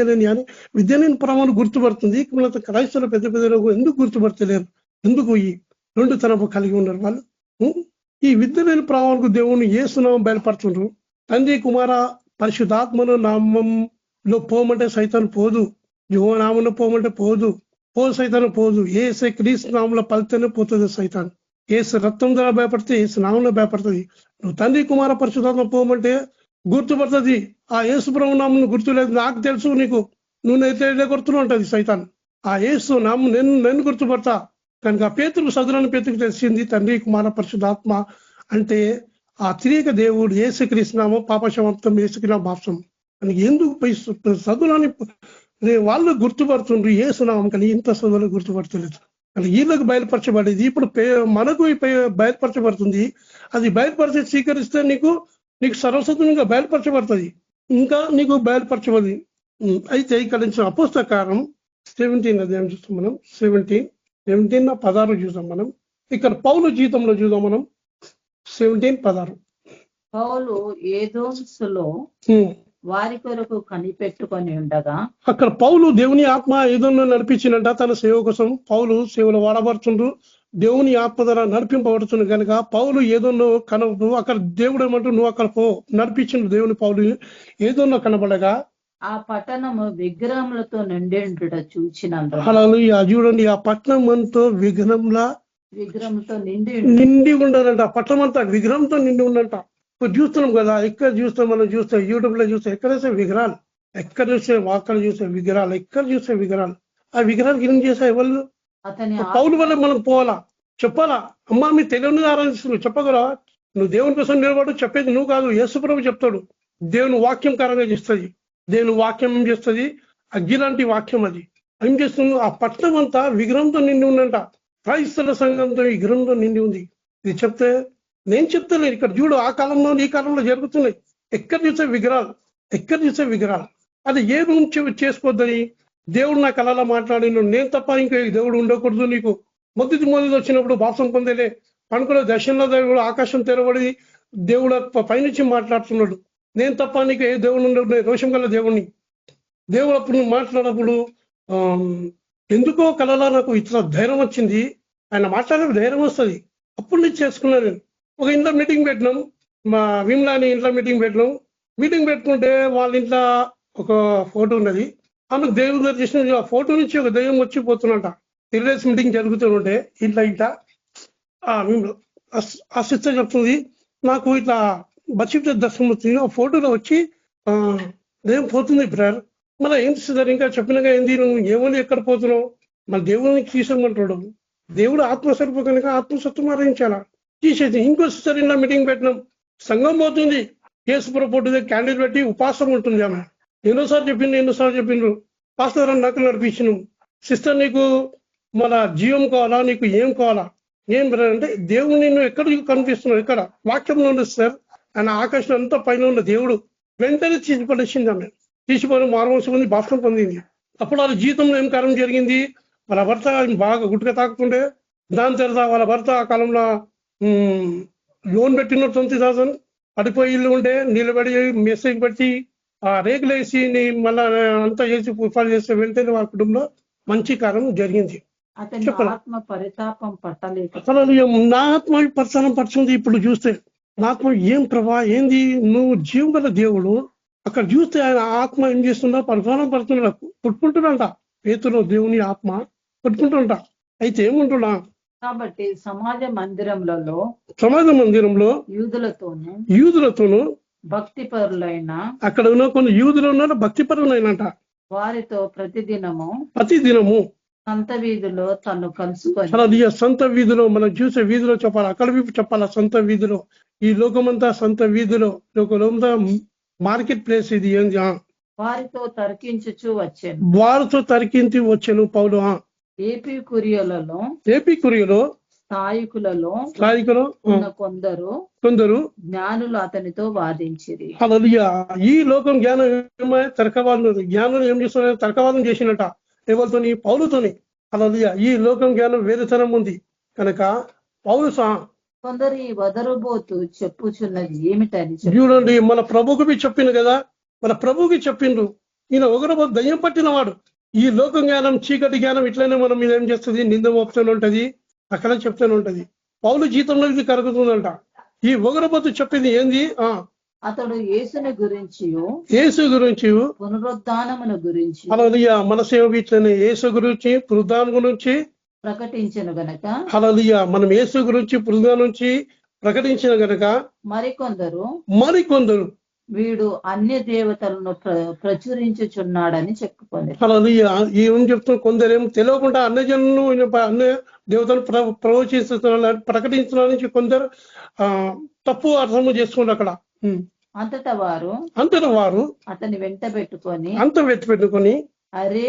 లేని పామరులు గుర్తుపడుతుంది. క్రైస్తవులు పెద్ద ఎందుకు గుర్తుపడతలేరు? ఎందుకు ఈ రెండు తరపు కలిగి ఉన్నారు వాళ్ళు? ఈ విద్య లేని పామరులకు దేవుని యేసునామం బయలుపడుతుండ్రు. తండ్రి కుమార పరిశుద్ధాత్మను నామంలో పోమంటే సైతాన్ పోదు, యువ నామంలో పోమంటే పోదు, సైతాన్ పోదు. ఏసే క్రీస్తు నామంలో పలితేనే పోతుంది సైతాన్. ఏసు రక్తం ద్వారా భయపడితే ఏసు నామంలో భయపడుతుంది. నువ్వు తండ్రి కుమార పరిశుద్ధాత్మ పోమంటే గుర్తుపడుతుంది. ఆ యేసు ప్రభు నామం గుర్తులేదు, నాకు తెలుసు, నువ్వు ఎట్లా గుర్తులు ఉంటుంది సైతాన్. ఆ యేసు నామం నేను గుర్తుపడతా. కనుక పేతురు సదులను పేతుకు తెలిసింది తండ్రి కుమార పరిశుద్ధాత్మ అంటే ఆ త్రియేక దేవుడు యేసుక్రీస్తునామం పాపక్షమాప్తం యేసుక్రీస్తునామం అని ఎందుకు చదువులని వాళ్ళు గుర్తుపడుతుండ్రు యేసునామం, కానీ ఇంత చదువులు గుర్తుపడుతులేదు. కానీ వీళ్ళకు బయలుపరచబడేది ఇప్పుడు మనకు బయలుపరచబడుతుంది. అది బయలుపరిచి స్వీకరిస్తే నీకు సర్వస్వతంగా బయలుపరచబడుతుంది, ఇంకా నీకు బయలుపరచబడి. అయితే ఇక్కడ నుంచి అపోస్తకారం 17 అధ్యాయం చూస్తాం మనం. 17:16 చూసాం మనం. ఇక్కడ పౌలు జీవితంలో చూద్దాం మనం. 17:16 పౌలు ఏదోములో వారి కొరకు కనిపెట్టుకొని ఉండగా, అక్కడ పౌలు దేవుని ఆత్మ ఏదోలో నడిపించినట్ట తన సేవ కోసం. పౌలు సేవలు వాడబడుతుండ్రు, దేవుని ఆత్మ ద్వారా నడిపింపబడుతుంది. కనుక పౌలు ఏదోనో కనబడు. అక్కడ దేవుడు ఏమంటూ నువ్వు అక్కడ పో నడిపించిండు దేవుని. పౌలు ఏదోనో కనబడగా ఆ పట్టణము విగ్రహములతో చూచినందున, హల్లెలూయా చూడండి, ఆ పట్టణం అంతా విగ్రహంతో నిండి ఉండదంట. ఆ పట్టణం అంతా విగ్రహంతో నిండి ఉందంట. ఇప్పుడు చూస్తున్నాం కదా, ఎక్కడ చూస్తాం మనం, యూట్యూబ్ లో చూస్తాం, ఎక్కడ చూస్తే విగ్రహాలు, ఎక్కడ చూస్తే వాక్కలు చూసే విగ్రహాలు, ఎక్కడ చూస్తే విగ్రహాలు. ఆ విగ్రహాలు ఏం చేశాయి వాళ్ళు? పౌలు వల్ల మనం పోవాలా, చెప్పాలా. అమ్మా మీ తెలియని ఆరాధిస్తున్నావు, చెప్పగలవా? నువ్వు దేవుని కోసం నిలబడు. చెప్పేది నువ్వు కాదు, యేసుప్రభు చెప్తాడు. దేవుని వాక్యం కారంగా చేస్తుంది. దేవుని వాక్యం ఏం చేస్తుంది? అగ్గిలాంటి వాక్యం. అది ఏం చేస్తుంది? ఆ పట్టణం అంతా విగ్రహంతో నిండి ఉందంట. క్రైస్తవ సంఘంతో విగ్రహంతో నిండి ఉంది. ఇది చెప్తే నేను చెప్తాను. ఇక్కడ చూడు, ఆ కాలంలో ఈ కాలంలో జరుగుతున్నాయి. ఎక్కడ చూసే విగ్రహాలు. అది ఏ రూమ్ చేసుకోవద్దని దేవుడు నా కళలో మాట్లాడిన, నేను తప్ప ఇంకా దేవుడు ఉండకూడదు నీకు. మొదటి వచ్చినప్పుడు వాసం పొందేలే పనుకునే దర్శనంలో దేవుడు ఆకాశం తెరబడి దేవుడు పైనుంచి మాట్లాడుతున్నాడు. నేను తప్ప నీకు ఏ దేవుడు ఉండదు, రోషం గల దేవుడిని. దేవుడు అప్పుడు మాట్లాడినప్పుడు ఎందుకో కళలో నాకు ఇట్లా ధైర్యం వచ్చింది. ఆయన మాట్లాడే ధైర్యం వస్తుంది. అప్పుడు నేను చేసుకున్నాను. నేను ఒక ఇంట్లో మీటింగ్ పెట్టినాం, మా విమ్లాని ఇంట్లో మీటింగ్ పెట్టినాం. మీటింగ్ పెట్టుకుంటే వాళ్ళ ఇంట్లో ఒక ఫోటో ఉన్నది. ఆమె దేవుని దర్శనం ఆ ఫోటో నుంచి ఒక దయ్యం వచ్చిపోతున్నట. రిలేస్ మీటింగ్ జరుగుతూ ఉంటే ఇట్లా ఆ సిస్టర్ చెప్తుంది, నాకు ఇట్లా బచ్చిత దర్శనం వచ్చింది. ఆ ఫోటోలో వచ్చి దయ్యం పోతుంది బ్రదర్. మళ్ళీ ఏంటి సిస్టర్ ఇంకా చెప్పినగా ఏంది, నువ్వు ఏమని ఎక్కడ పోతున్నావు? మన దేవుడిని తీసేమంటాడు. దేవుడు ఆత్మస్వరూపం కనుక ఆత్మసత్వం ఆరాధించాలా, తీసేది. ఇంకో సిస్టర్ ఇలా మీటింగ్ పెట్టినాం, సంఘం పోతుంది, యేసుప్రభు ఫోటో దగ్గర క్యాండిల్ పెట్టి ఉపాసం ఉంటుంది. ఆమె ఎన్నోసార్లు చెప్పిండ్రు పాస్టర్ అని నాకు నడిపించను. సిస్టర్ నీకు మన జీవం కావాలా, నీకు ఏం కావాలా? ఏం అంటే దేవుడు నిన్ను ఎక్కడ కనిపిస్తున్నావు, ఎక్కడ వాక్యంలో ఉంది సార్. ఆయన ఆకాశం అంతా పైన ఉన్న దేవుడు వెంటనే తీసిపడేసింది. ఆమె తీసిపోయి మారుమనసు పొంది బాప్సం పొందింది. అప్పుడు వాళ్ళ జీవితంలో ఏం కారణం జరిగింది, వాళ్ళ భర్త బాగా గుట్టుగా తాకుతుండే, దాని తర్వాత వాళ్ళ భర్త ఆ కాలంలో లోన్ పెట్టిన 20,000 పడిపోయి ఇల్లు ఉంటే నిలబడి మెసేజ్ పెట్టి ఆ రేకులు వేసి మళ్ళా అంతా చేసి పుఫాలు చేస్తే వెంటనే వాళ్ళ కుటుంబంలో మంచి కారణం జరిగింది. ఆత్మ పరితాపం పట్టలేదు. అసలు నా ఆత్మ పరిసరం పడుతుంది. ఇప్పుడు చూస్తే నా ఆత్మ ఏం ప్రభా ఏంది, నువ్వు జీవం గల దేవుడు. అక్కడ చూస్తే ఆయన ఆత్మ ఏం చేస్తుందా, పరిసరం పడుతున్నా పుట్టుకుంటున్నాంట. పేతులో దేవుని ఆత్మ పుట్టుకుంటుంట. అయితే ఏముంటున్నా కాబట్టి సమాజ మందిరంలో యూదులతోనూ భక్తి పరులైన అక్కడ ఉన్న కొన్ని యూదులు ఉన్నారు, భక్తి పరులైనట. వారితో ప్రతిదినము సంత వీధిలో తను కలుసుకొని, సంత వీధిలో మనం చూసే వీధిలో చెప్పాలి, అక్కడ చెప్పాలా సంత వీధిలో. ఈ లోకమంతా సంత వీధిలో, లోకమంతా మార్కెట్ ప్లేస్ ఇది. ఏంది వారితో తరికించి వచ్చాను పౌలు. ఏపీ కురియలో స్థాయికులలో కొందరు జ్ఞానులు అతనితో వాదించిరి. ఈ లోకం జ్ఞానం తర్కవాదం, జ్ఞానం ఏం చేస్తున్నారు, తర్కవాదం చేసినట. ఎవరితోని? పౌలుతోని. అలా ఈ లోకం జ్ఞానం వేరుతనం ఉంది కనుక పౌలు కొందరు ఈ వదరుబోతు చెప్పుచున్నది ఏమిటని చూడండి. మన ప్రభువుకి చెప్పిండు కదా, మన ప్రభువుకి చెప్పిండ్రు. ఈయన ఒకరబోతు దయ్యం పట్టిన వాడు. ఈ లోకం జ్ఞానం, చీకటి జ్ఞానం ఇట్లనే మనం మీద ఏం చేస్తుంది, నింద మోపుతూనే ఉంటది, అక్కడ చెప్తూనే ఉంటది. పౌలు జీతంలో ఇది కరుగుతుందంట. ఈ ఒకరబోతు చెప్పింది ఏంది, అతడు యేసుని గురించి పునరుద్ధానమును గురించి అలా మన సేవ ఇట్లనే యేసు గురించి పునరుద్ధానం గురించి ప్రకటించను గనక, మనం యేసు గురించి పునరుద్ధానం నుంచి ప్రకటించిన గనక మరికొందరు వీడు అన్య దేవతలను ప్రచురించుచున్నాడని చెప్పుకోండి. ఏం చెప్తున్నా, కొందరేమో తెలియకుండా అన్యజనులను అన్య దేవతలు ప్రకటించడానికి కొందరు తప్పు అర్థము చేసుకుంటారు అక్కడ. అంతటా వారు అతని వెంట పెట్టుకొని అరే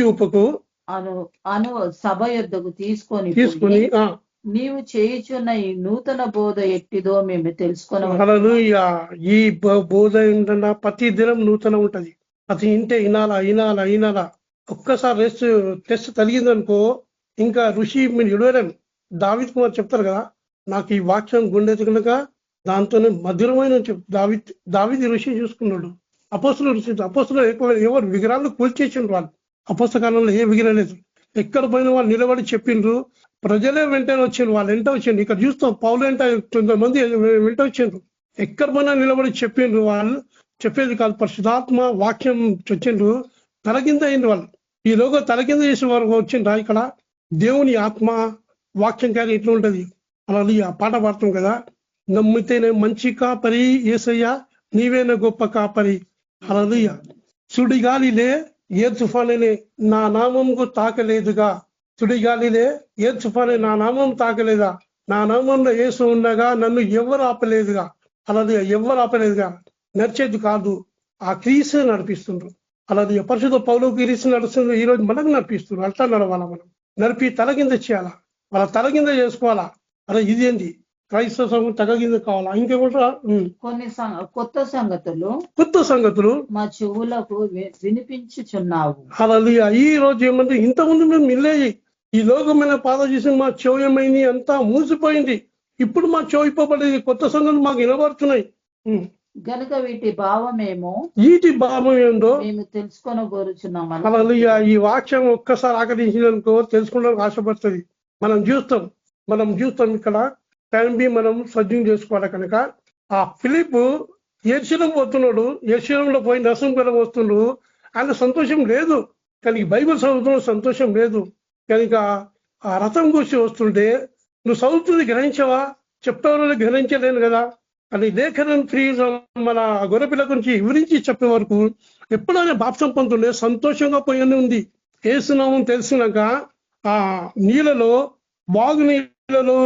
యూపకు అను సభ యొద్దకు తీసుకొని నీవు చేయుచున్న ఈ నూతన బోధ ఎట్టిదో మేము తెలుసుకున్నాము. ఈ బోధ ఏంటన్నా ప్రతి దినం నూతన ఉంటది. అది ఇంటే ఇనాలా. ఒక్కసారి టెస్ట్ కలిగిందనుకో ఇంకా ఋషి మీరు ఇడవలేం. దావీద్ కుమార్ చెప్తారు కదా, నాకు ఈ వాక్యం గుండె కనుక దాంతోనే మధురమైన దావీద్ ఋషి చూసుకున్నాడు. అపోస్తులు ఎవరు విగ్రహాలు కూల్చేసిండ్రు. వాళ్ళు అపోస్తల కాలంలో ఏ విగ్రహం లేదు. ఎక్కడ పోయిన వాళ్ళు నిలబడి చెప్పిండ్రు, ప్రజలే వెంటనే వచ్చిండ్రు. వాళ్ళు వెంట వచ్చిండ్రు. ఇక్కడ చూస్తాం పౌలు వెంట 9 మంది వెంట వచ్చిండ్రు. ఎక్కడ పోయినా నిలబడి చెప్పిండ్రు. వాళ్ళు చెప్పేది కాదు, పరిశుద్ధాత్మ వాక్యం వచ్చిండ్రు. తలకింద అయింది వాళ్ళు. ఈ లోగో తలకింద చేసిన వారు వచ్చిండ్రా. ఇక్కడ దేవుని ఆత్మ వాక్యం కానీ ఇట్లా ఉంటది. అలా ఆ పాట పాడతాం కదా, నమ్మితేనే మంచి కాపరి యేసయ్య నీవేనా గొప్ప కాపరి. అలా సుడిగాలిలే ఏ తుఫానే నా నామంకు తాకలేదుగా, సుడిగాలిలే ఏ తుఫానే నా నామం తాకలేదా, నా నామంలో యేసు ఉండగా నన్ను ఎవరు ఆపలేదుగా. అలా ఎవరు ఆపలేదుగా. నడిచేది కాదు, ఆ క్రీస్తు నడిపిస్తుండ్రు. అలాది పరిశుద్ధ పౌలు క్రీస్తు నడుస్తుంది. ఈ రోజు మనకు నడిపిస్తున్నారు. అట్లా నడవాలా, మనం నడిపి తలకింద చేయాలా, వాళ్ళ తలకింద చేసుకోవాలా. అలా ఇదేంది క్రైస్తవ సంఘం తగగింద కావాలా. ఇంకేమంటారా, కొన్ని కొత్త సంగతులు మా చెవులకు వినిపించుచున్నావు. అలా ఈ రోజు ఏమంటే ఇంతకుముందు మేము ఇల్లేయి ఈ లోకమైన పాద చేసి మా చెవు ఏమైంది, అంతా మూసిపోయింది. ఇప్పుడు మా చెవు ఇప్పబడేది, కొత్త సంగతులు మాకు వినబడుతున్నాయి. గనుక వీటి భావం ఏందో మేము తెలుసుకొనగోరుచున్నాం. అలా ఈ వాక్యం ఒక్కసారి ఆకరించిననుకో తెలుసుకోవడానికి ఆశపడుతుంది. మనం చూస్తాం ఇక్కడ టైం బి మనం సజ్జం చేసుకోవాలి కనుక. ఆ ఫిలిప్ యెరూషలేం పోతున్నాడు, యెరూషలేంలో పోయి రసం పిల్లలు వస్తుండు, ఆయన సంతోషం లేదు. కానీ బైబిల్ చదువుతున్న సంతోషం లేదు. కనుక ఆ రథం కూర్చి వస్తుంటే నువ్వు చదువుతుంది గ్రహించవా? చెప్పేవాళ్ళు గ్రహించలేను కదా. అని లేఖనం మన గొర్రెపిల్ల గురించి వివరించి చెప్పే వరకు ఎప్పుడైనా బాప్సం పొందుతుండే సంతోషంగా పోయని ఉంది. ఏసునామం తెలిసినాక ఆ నీళ్ళలో బాగు నీళ్ళలో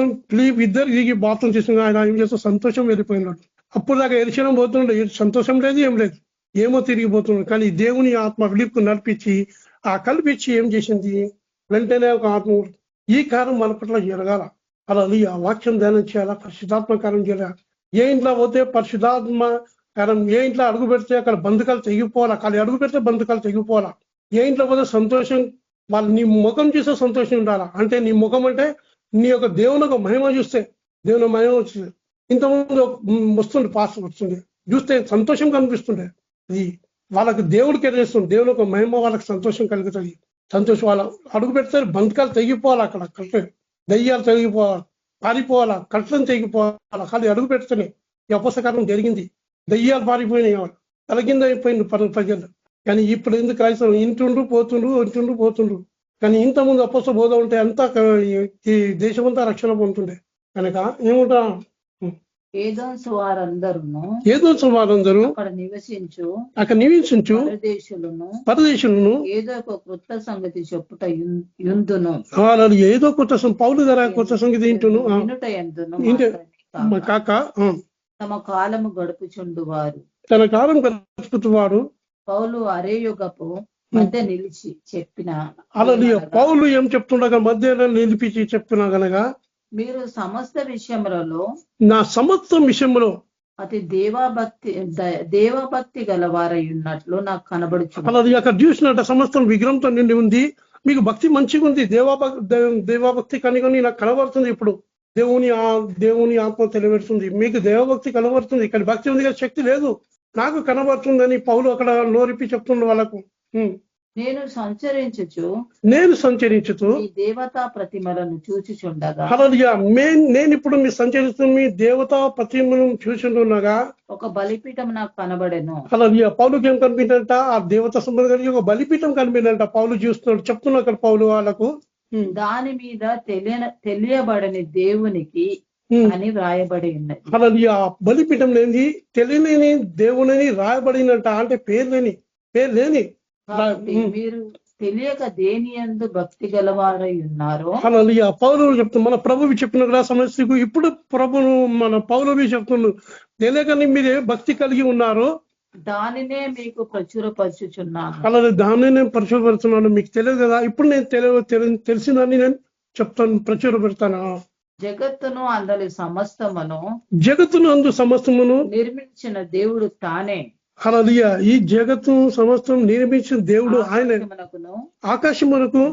ఇద్దరు దిగి బాప్సం చేసిన ఆయన ఏం చేస్తూ సంతోషం వెళ్ళిపోయినాడు. అప్పుడు దాకా ఎరిచడం పోతుండే సంతోషం లేదు, ఏం లేదు, ఏమో తిరిగిపోతున్నాడు. కానీ దేవుని ఆత్మ విలుపు నడిపించి ఆ కల్పించి ఏం చేసింది, వెంటనే ఒక ఆత్మ ఈ కారం మన పట్ల జరగాల. అలా ఆ వాక్యం ధ్యానం చేయాలా, పరిశుద్ధాత్మ కారం చేయాలా. ఏ ఇంట్లో పోతే పరిశుద్ధాత్మ కారం, ఏ ఇంట్లో అడుగు పెడితే అక్కడ బంధకాలు తెగిపోవాలా, కానీ అడుగు పెడితే బంధకాలు తెగిపోవాలా. ఏ ఇంట్లో పోతే సంతోషం, వాళ్ళు నీ ముఖం చూస్తే సంతోషం ఉండాలా. అంటే నీ ముఖం అంటే నీ యొక్క దేవుని ఒక మహిమ చూస్తే, దేవుని మహిమ వస్తుంది. ఇంతకుముందు వస్తుండే పాస్ వస్తుంది చూస్తే సంతోషం కనిపిస్తుండే. ఇది వాళ్ళకి దేవుడికి ఎదురేస్తుంది, దేవుని ఒక మహిమ వాళ్ళకి సంతోషం కలుగుతుంది. సంతోషం వాళ్ళ అడుగు పెడితే బంధకాలు తెగిపోవాలి, అక్కడ కట్ట దయ్యాలు తెగిపోవాలి, పారిపోవాలా, కట్లను తెగిపోవాలా. కానీ అడుగు పెడితేనే ఈ అపసకారం జరిగింది. దయ్యాలు పారిపోయినాయి, తల కింద అయిపోయింది ప్రజలు. కానీ ఇప్పుడు ఎందుకు క్రైస్తవం ఇంటుండ్రు పోతుండ్రు. కానీ ఇంతకుముందు అపస్త బోధ ఉంటే అంతా ఈ దేశమంతా రక్షణ పొందుతుండే. కనుక ఏముంటా ఏదోసు వారందరూ అక్కడ నివసించు పరదేశులను ఏదో ఒక కొత్త సంగతి చెప్పుట యుందును. ఏదో కొత్త పౌలు ధర కొత్త సంగతి వింటును కాక తమ కాలము గడుపుచుండు వారు, తన కాలం గడుపుతువాడు. పౌలు అరేయుగపు మధ్య నిలిచి చెప్పిన అలా పౌలు ఏం చెప్తుండగా మధ్య నిలిపించి చెప్పినా గనక మీరు సమస్త విషయములలో నా సమస్త విషయంలో అతి దేవభక్తి గలవారై ఉన్నట్లు నాకు కనబడుచు. అలాది అక్కడ చూసినట్టు సమస్తం విగ్రహంతో నిండి ఉంది. మీకు భక్తి మంచిగా ఉంది, దేవభక్తి కనుకొని నాకు కనబడుతుంది. ఇప్పుడు దేవుని ఆత్మ తెలియబెడుతుంది, మీకు దేవభక్తి కనబడుతుంది. ఇక్కడ భక్తి ఉంది కదా, శక్తి లేదు, నాకు కనబడుతుందని పౌలు అక్కడ నోరిపి చెప్తుండే వాళ్ళకు. నేను సంచరించుతూ దేవతా ప్రతిమలను చూచుచుండగా, నేను ఇప్పుడు మీ సంచరిస్తూ మీ దేవతా ప్రతిమలను చూచుండగా ఒక బలిపీఠం నాకు కనబడెను. అలా పౌలుకి ఏం కనిపిందంట, ఆ దేవతా సంబంధం ఒక బలిపీఠం కనిపిందంట. పౌలు చూస్తున్నాడు, చెప్తున్నాడు అక్కడ పౌలు వాళ్ళకు. దాని మీద తెలియబడని దేవునికి అని రాయబడి ఉన్నది. అలా ఆ బలిపీఠం లేని తెలియలేని దేవుని రాయబడినంట. అంటే పేరు లేని మీరు తెలియక దేని యందు భక్తి గలవారై ఉన్నారో. అలా పౌలు చెప్తున్నా, మన ప్రభువి చెప్పిన కదా సమస్యకు. ఇప్పుడు ప్రభును మన పౌలవి చెప్తున్నాడు, తెలియకని మీరే భక్తి కలిగి ఉన్నారో దానినే మీకు ప్రచురపరచుచున్నాను. అలాగే దానినే ప్రచురపరుచున్నాను. మీకు తెలియదు కదా, ఇప్పుడు నేను తెలిసిందని నేను చెప్తాను, ప్రచురపెడతాను. జగత్తును అందరి సమస్తమును నిర్మించిన దేవుడు తానే. హల్లెలూయా. ఈ జగత్తు సమస్తం నిర్మించిన దేవుడు ఆయన. ఆకాశమునకు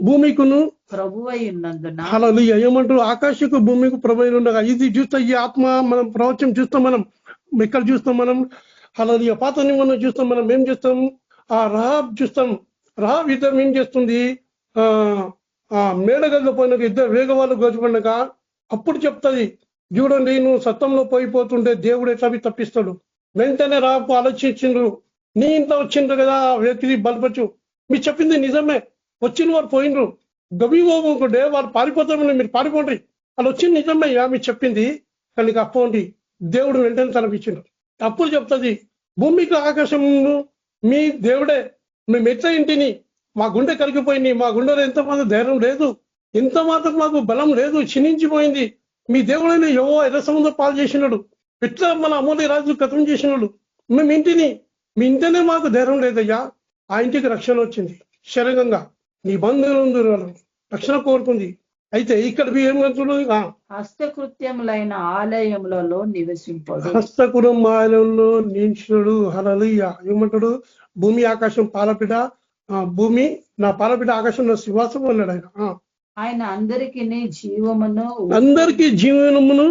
భూమికును ప్రభువై ఉన్నందున. హల్లెలూయా. ఏమంటారు, ఆకాశకు భూమికి ప్రభువై ఉండగా. ఇది చూస్తాం, ఈ ఆత్మ మనం ప్రవచనం చూస్తాం, మనం ఇక్కడ చూస్తాం, మనం హల్లెలూయా. పాత నిబంధన చూస్తాం, మనం ఏం చేస్తాం, ఆ రహాబ్ చూస్తాం. రహాబ్ యుద్ధం ఏం చేస్తుంది, ఆ మేడగల్లో పోయినాక ఇద్దరు వేగవాళ్ళు గోచపడినాక అప్పుడు చెప్తుంది, చూడండి నువ్వు సత్తంలో పోయిపోతుంటే దేవుడు ఎట్లా తప్పిస్తాడు. వెంటనే రాపు ఆలోచించిండ్రు, నీ ఇంట్లో వచ్చిండ్రు కదా వ్యక్తి బలపచ్చు, మీరు చెప్పింది నిజమే, వచ్చిన వారు పోయిండ్రు, గబీగోకుంటే వారు పారిపోతామని మీరు పారిపోండి, వాళ్ళు వచ్చింది నిజమే మీరు చెప్పింది. కానీ అప్పండి దేవుడు వెంటనే తలపించిండ్రు. అప్పుడు చెప్తుంది, భూమికి ఆకాశము మీ దేవుడే, మేము ఎట్లా ఇంటిని మా గుండె కరిగిపోయింది, మా గుండెలో ఎంతమంది ధైర్యం లేదు, ఎంత మాత్రం మాకు బలం లేదు, క్షీణించిపోయింది. మీ దేవుడైన యెహోవా ఎర్ర సముద్రం పాలు చేసినాడు, ఎట్లా మన అమూల్య రాజు కథం చేసినాడు. మేము మీ ఇంటినే మాకు ధైర్యం లేదయ్యా. ఆ ఇంటికి రక్షణ వచ్చింది శరీరంగా, నీ బంధువులు రక్షణ కోరుకుంది. అయితే ఇక్కడ ఏం కంటున్నాడు, హస్తకృత్యములైన ఆలయములలో నివసింపడు. హస్తకృత్యములలో నిలిచినడు. హల్లెలూయా. ఏమంటాడు, భూమి ఆకాశం పాలపిట, భూమి నా పాలపిట, ఆకాశం నా సింహాసం అన్నాడు ఆయన. ఆయన అందరికీ జీవనమును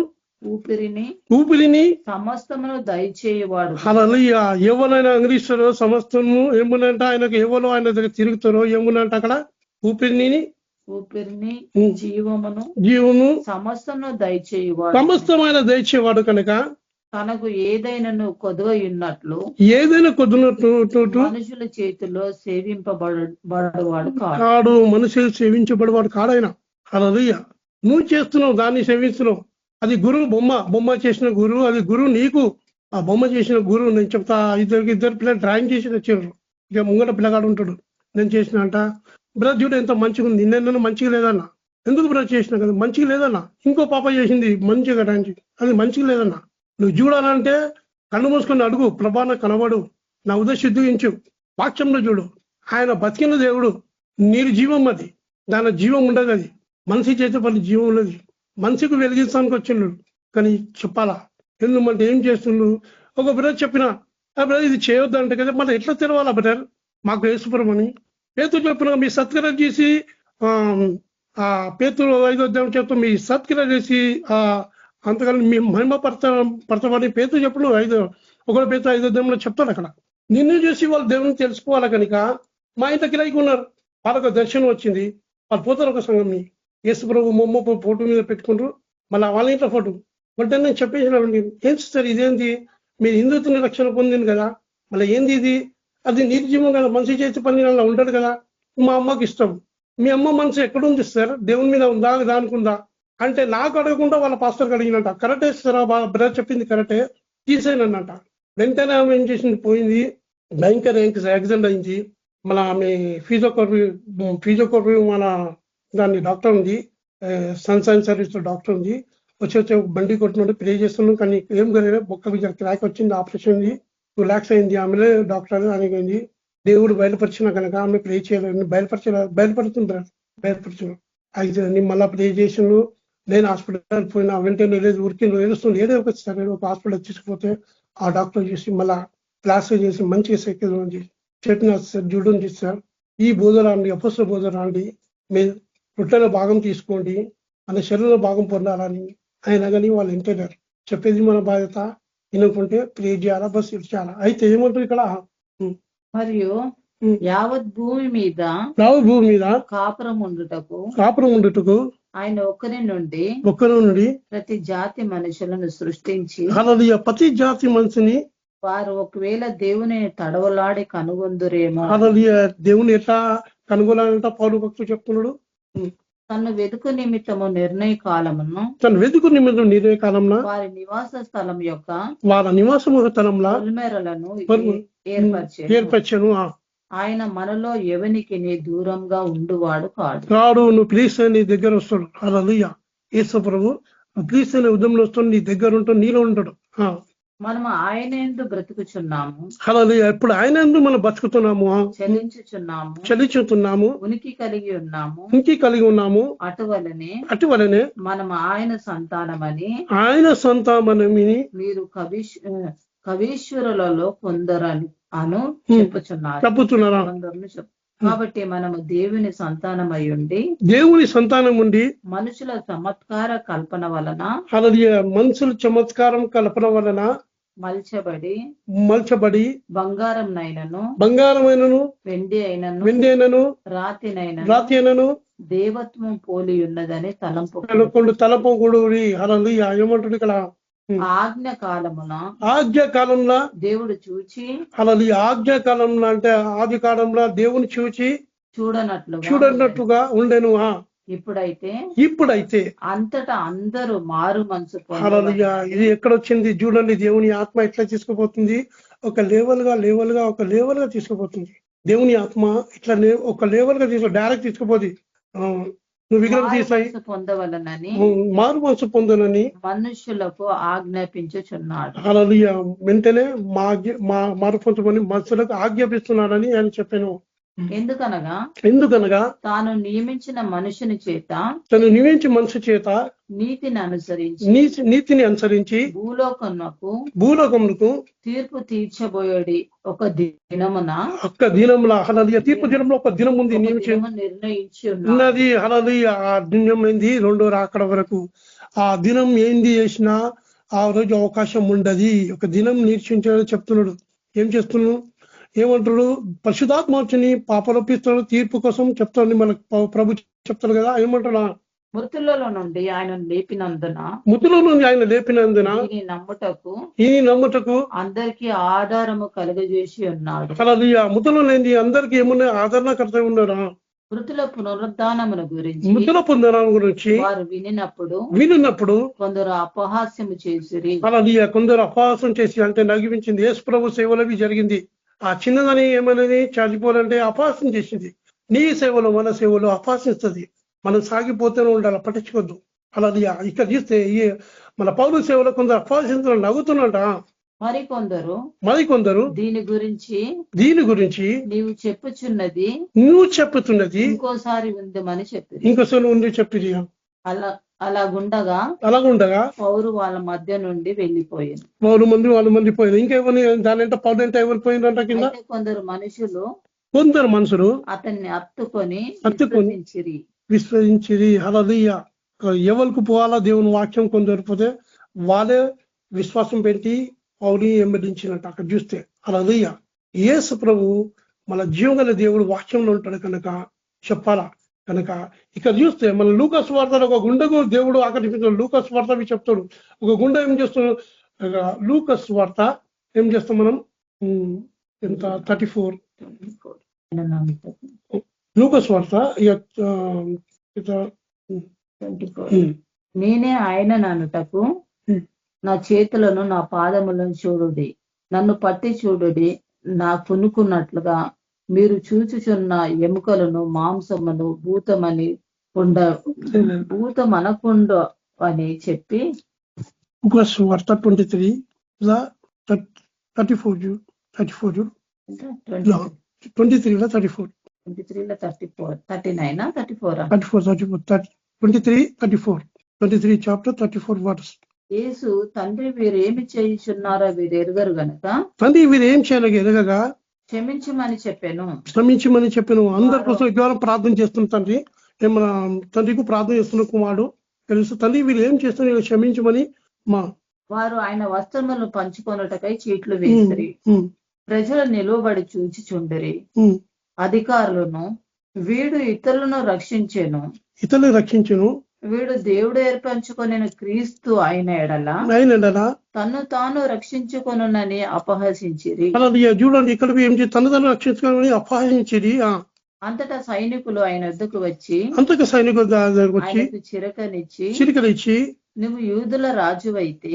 ఊపిరిని సమస్తమును దయచేయవాడు. హల్లెలూయా. ఎవరైనా అంగరిస్తారో సమస్తము ఏమునంట, ఆయనకు ఎవరో ఆయన దగ్గర తిరుగుతారో ఏమునంట, అక్కడ ఊపిరిని జీవము సమస్తమైన దయచేవాడు కనుక తనకు ఏదైనా కొదువై ఉన్నట్లు ఏదైనా కొద్దునట్టు మనుషుల చేతిలో సేవింపబడవాడు కాడు. మనుషులు సేవించబడేవాడు కాడైనా. హల్లెలూయా. నువ్వు చేస్తున్నావు, దాన్ని సేవిస్తున్నావు. అది గురువు బొమ్మ చేసిన గురువు, అది గురువు నీకు. ఆ బొమ్మ చేసిన గురువు నేను చెప్తా. ఇద్దరు పిల్లలు డ్రాయింగ్ చేసి వచ్చారు. ఇక ముంగట పిల్లగాడు ఉంటాడు, నేను చేసిన అంట. బ్రదర్ చూడు ఎంత మంచిగా ఉంది, నిన్న మంచిగా లేదన్నా. ఎందుకు బ్రదర్ చేసినా కదా, మంచిగా లేదన్నా. ఇంకో పాప చేసింది మంచిగా డ్రాయింగ్, అది మంచిగా లేదన్నా. నువ్వు చూడాలంటే కళ్ళు మూసుకొని అడుగు, ప్రభా నాకు కనబడు, నా ఉదయం శుద్ధించు, వాక్యంలో చూడు. ఆయన బతికిన దేవుడు, నీరు జీవం, అది దాని జీవం ఉండదు. అది మనిషి చేసే పని జీవం ఉన్నది. మనిషికి వెలిగించడానికి వచ్చిండు, కానీ చెప్పాలా ఎందుకంటే ఏం చేస్తుండ్రు. ఒక బ్రదర్ చెప్పినా, ఆ బ్రదర్ ఇది చేయొద్దు అంటే కదా, మళ్ళీ ఎట్లా తెలవాలా బ్రదర్ మాకు యేసుపురం అని. పేతురు చెప్పిన మీ సత్క్రియ చేసి ఆ పేతురు 5వ అధ్యాయం చెప్తా, మీ సత్క్రియ చేసి అంతకాలం మీ మహిమ పరచమని పేతురు చెప్పిన 1 పేతురు 5వ అధ్యాయంలో చెప్తాడు. అక్కడ నిన్ను చూసి వాళ్ళు దేవుని తెలుసుకోవాలి కనుక మా ఇంత కిరాయికి ఉన్నారు. వాళ్ళకు దర్శనం వచ్చింది, వాళ్ళు పోతారు ఒక సంఘంని. యేసుప్రభు మొమ్మ ఫోటో మీద పెట్టుకుంటారు, మళ్ళీ వాళ్ళ ఇంట్లో ఫోటో. అంటే నేను చెప్పేసినామండి, ఏం సార్ ఇదేంది, మీరు హిందుత్వ రక్షణ పొందింది కదా, మళ్ళీ ఏంది ఇది, అది నిర్జీవం కదా, మనిషి చేతి పని అలా ఉంటాడు కదా. మా అమ్మకి ఇష్టం. మీ అమ్మ మనసు ఎక్కడుంది సార్, దేవుని మీద ఉందా దానికి ఉందా అంటే, నాకు అడగకుండా వాళ్ళ పాస్టర్కి అడిగినట్ట. కరెక్టే సార్, బ్రదర్ చెప్పింది కరెక్టే, తీసేయనన్నట. వెంటనే ఆమె ఏం చేసింది, పోయింది, భయంకర యాక్సిడెంట్ అయింది. మన ఆమె ఫిజియోథెరపీ మన దాన్ని డాక్టర్ ఉంది, సన్షైన్ సర్వీస్ లో డాక్టర్ ఉంది. వచ్చి బండి కొట్టినట్టు ప్రే చేస్తున్నాం, కానీ ఏం కలిగిన బొక్క క్రాక్ వచ్చింది, ఆపరేషన్ ఉంది, 2 lakhs అయింది. ఆమె డాక్టర్ అనిపోయింది. దేవుడు బయలుపరిచిన కనుక ఆమె ప్రే చేయలేదు, బయలుపరుచున్నాడు. అయితే నేను మళ్ళీ ప్రే చేసిండు. నేను హాస్పిటల్ పోయినా, వెంటనే లేదు ఊరికి ఏడుస్తుంది, ఏదో ఒక హాస్పిటల్ తీసుకుపోతే ఆ డాక్టర్ చేసి మళ్ళా క్లాస్ చేసి మంచిగా సైకిల్ చెప్పిన సార్, చూడండి సార్, ఈ బోధరాండి అపస్సుల బోధరాండి, మీరు రొట్టెలో భాగం తీసుకోండి, మన శరీరంలో భాగం పొందాలని ఆయన కానీ వాళ్ళు వింటున్నారు. చెప్పేది మన బాధ్యత, వినుకుంటే ప్రే చేయాలా, బస్ ఇచ్చేయాలా. అయితే ఏమంటారు ఇక్కడ, మరియు యావత్ భూమి మీద కాపురం ఉండుటకు ఆయన ఒక్కరి నుండి ప్రతి జాతి మనుషులను సృష్టించి, ప్రతి జాతి మనిషిని వారు ఒకవేళ దేవుని తడవలాడి కనుగొందురేమో. దేవుని ఎట్లా కనుగొనాలంట పౌలు భక్తుడు చెప్తున్నాడు. తను వెతుకు నిమిత్తము నిర్ణయ కాలమును, వారి నివాస స్థలం యొక్క పొలిమేరలను ఏర్పరచెను. ఆయన మనలో ఎవనికి దూరంగా ఉండువాడు కాడు. నువ్వు ప్లీజ్ నీ దగ్గర వస్తాడు. హల్లెలూయా. యేసు ప్రభు ప్లీజ్ అనే ఉద్యమంలో వస్తాడు, నీ దగ్గర ఉంటాడు, నీలో ఉంటాడు. మనము ఆయన యందు బ్రతుకుచున్నాము. హల్లెలూయా. ఇప్పుడు ఆయన యందు మనం బతుకుతున్నాము, చలించుతున్నాము, ఉనికి కలిగి ఉన్నాము. అటువలనే మనం ఆయన సంతానమని మీరు కవీశ్వరులలో కొందరని చెప్పుచున్నారు. కాబట్టి మనము దేవుని సంతానం ఉండి మనుషుల చమత్కార కల్పన వలన, మనుషుల చమత్కారం కల్పన వలన మలచబడి బంగారమైనను వెండి అయినను రాతి అయినను దేవత్వం పోలి ఉన్నదని తలంపు కూడా. హల్లెలూయా. ఏమంటాడు ఇక్కడ, ఆజ్ఞాకాలంలో దేవుడు చూచి, హల్లెలూయా. ఆజ్ఞాకాలంలో అంటే ఆది కాలంలో దేవుని చూచి చూడనట్టుగా ఉండెను. ఇప్పుడైతే అంతటా అందరూ మారు మనసు. హల్లెలూయా. ఇది ఎక్కడొచ్చింది చూడండి, దేవుని ఆత్మ ఎట్లా తీసుకుపోతుంది, ఒక లేవల్ గా తీసుకుపోతుంది. దేవుని ఆత్మ ఇట్లా ఒక లేవల్ గా డైరెక్ట్ తీసుకుపోతుంది. నువ్వు విగ్రహం తీసాయి పొందవలనని, మారు మనసు పొందనని మనుషులకు ఆజ్ఞాపించుచున్నాడు. హల్లెలూయా. వెంటనే మారు పొందమని మనుషులకు ఆజ్ఞాపిస్తున్నాడని ఆయన చెప్పాను. ఎందుకనగా తాను నియమించిన మనుషుని చేత నీతిని అనుసరించి భూలోకమునకు తీర్పు తీర్చబోయేది ఒక దినమున. హల్లెలూయా. తీర్పు దినంలో ఒక దినం ఉంది, నిర్ణయించి ఉన్నది. హల్లెలూయా. ఆ దినం ఏంది, 2వ రాకడ వరకు. ఆ దినం ఏంది చేసినా ఆ రోజు అవకాశం ఉండదు. ఒక దినం నిరీక్షించాలని చెప్తున్నాడు. ఏం చేస్తున్నాడు, ఏమంటాడు, పరిశుద్ధాత్మ వచ్చి పాపలొప్పిస్తున్నాడు, తీర్పు కోసం చెప్తాడు. మనకు ప్రభు చెప్తాడు కదా, ఏమంటాడా, మృతులలో నుండి ఆయన లేపినందున ఈ నమ్ముటకు అందరికి ఆధారము కలుగజేసి ఉన్నాడు. హల్లెలూయా. మృతుల నుండి అందరికి ఏమున్నా ఆదరణకర్త ఉన్నారా? మృతుల పునరుద్ధానమును గురించి వారు వినినప్పుడు కొందరు అపహాస్యము చేసిరి. హల్లెలూయా. కొందరు అపహాస్యం చేసి అంటే నగివించింది. యేసు ప్రభు సేవలవి జరిగింది. ఆ చిన్నదని ఏమనేది చనిపోవాలంటే అపహాస్యం చేసింది. నీ సేవలు మన సేవలు అపహాసిస్తుంది. మనం సాగిపోతూనే ఉండాలి, పట్టించుకోవద్దు. హల్లెలూయా. ఇక్కడ చూస్తే మన పౌరు సేవలో కొందరు అపహాసించడం నవ్వుతున్నట. మరికొందరు దీని గురించి నువ్వు చెప్పుతున్నది ఇంకోసారి ఉందమని చెప్పి ఇంకోసారి ఉంది చెప్పిది. అలాగుండగా పౌరు వాళ్ళ మధ్య నుండి వెళ్ళిపోయింది. వాళ్ళు మంది పోయింది. ఇంకెవరి దాని అంటే పౌరు అంటే ఎవరు పోయిందంట కింద. కొందరు మనుషులు అతన్ని హత్తుకొని విశ్వసించిరి. హల్లెలూయా. ఎవరికి పోవాలా దేవుని వాక్యం కొందరు పోతే వాళ్ళే విశ్వాసం పెట్టి పౌరుని వెంబడించినట్టు అక్కడ చూస్తే. హల్లెలూయా. యేసు ప్రభు మన జీవగల దేవుడు వాక్యంలో ఉంటాడు కనుక చెప్పాలా. కనుక ఇక్కడ చూస్తే మన లూకాసు వార్తలో ఒక గుండెకు దేవుడు ఆకర్షించాడు. లూకాసు వార్త చెప్తాడు. ఒక గుండె ఏం చేస్తున్నాడు. లూకాసు వార్త ఏం చేస్తాం మనం ఎంత 34 లూకాసు వార్త నేనే ఆయన నన్నుటకు నా చేతులను నా పాదములను చూడుడి, నన్ను పట్టి చూడుడి, నా కొనుక్కున్నట్లుగా మీరు చూచుచున్న ఎముకలను మాంసమును భూతమని భూతమనకుండ అని చెప్పి 23 chapter 34 verse. యేసు తండ్రి వీరేమి చేయుచున్నారో వీరు ఎరుగరు గనుక తండ్రి వీరు ఏం చేయాలి ఎరగగా క్షమించమని చెప్పాను. అందరి కోసం కేవలం ప్రార్థన చేస్తున్న తండ్రి మన తండ్రికి ప్రార్థన చేస్తున్న కుమారుడు తెలుసు. తండ్రి వీరు ఏం చేస్తున్నారు క్షమించమని వారు ఆయన వస్త్రములను పంచుకొనుటకై చీట్లు వేసిరి. ప్రజలు నిలువబడి చూచిచుండిరి. అధికారులను వీడు ఇతరులను రక్షించెను, వీడు దేవుడు ఏర్పరచుకొనిన క్రీస్తు అయిన ఎడల తను తాను రక్షించుకొనునని అపహసించిరి. చూడండి ఇక్కడ ఏం తను తాను రక్షించుకోనని అపహసించిరి. అంతటా సైనికులు ఆయన వద్దకు వచ్చి చిరకనిచ్చి నువ్వు యూదుల రాజు అయితే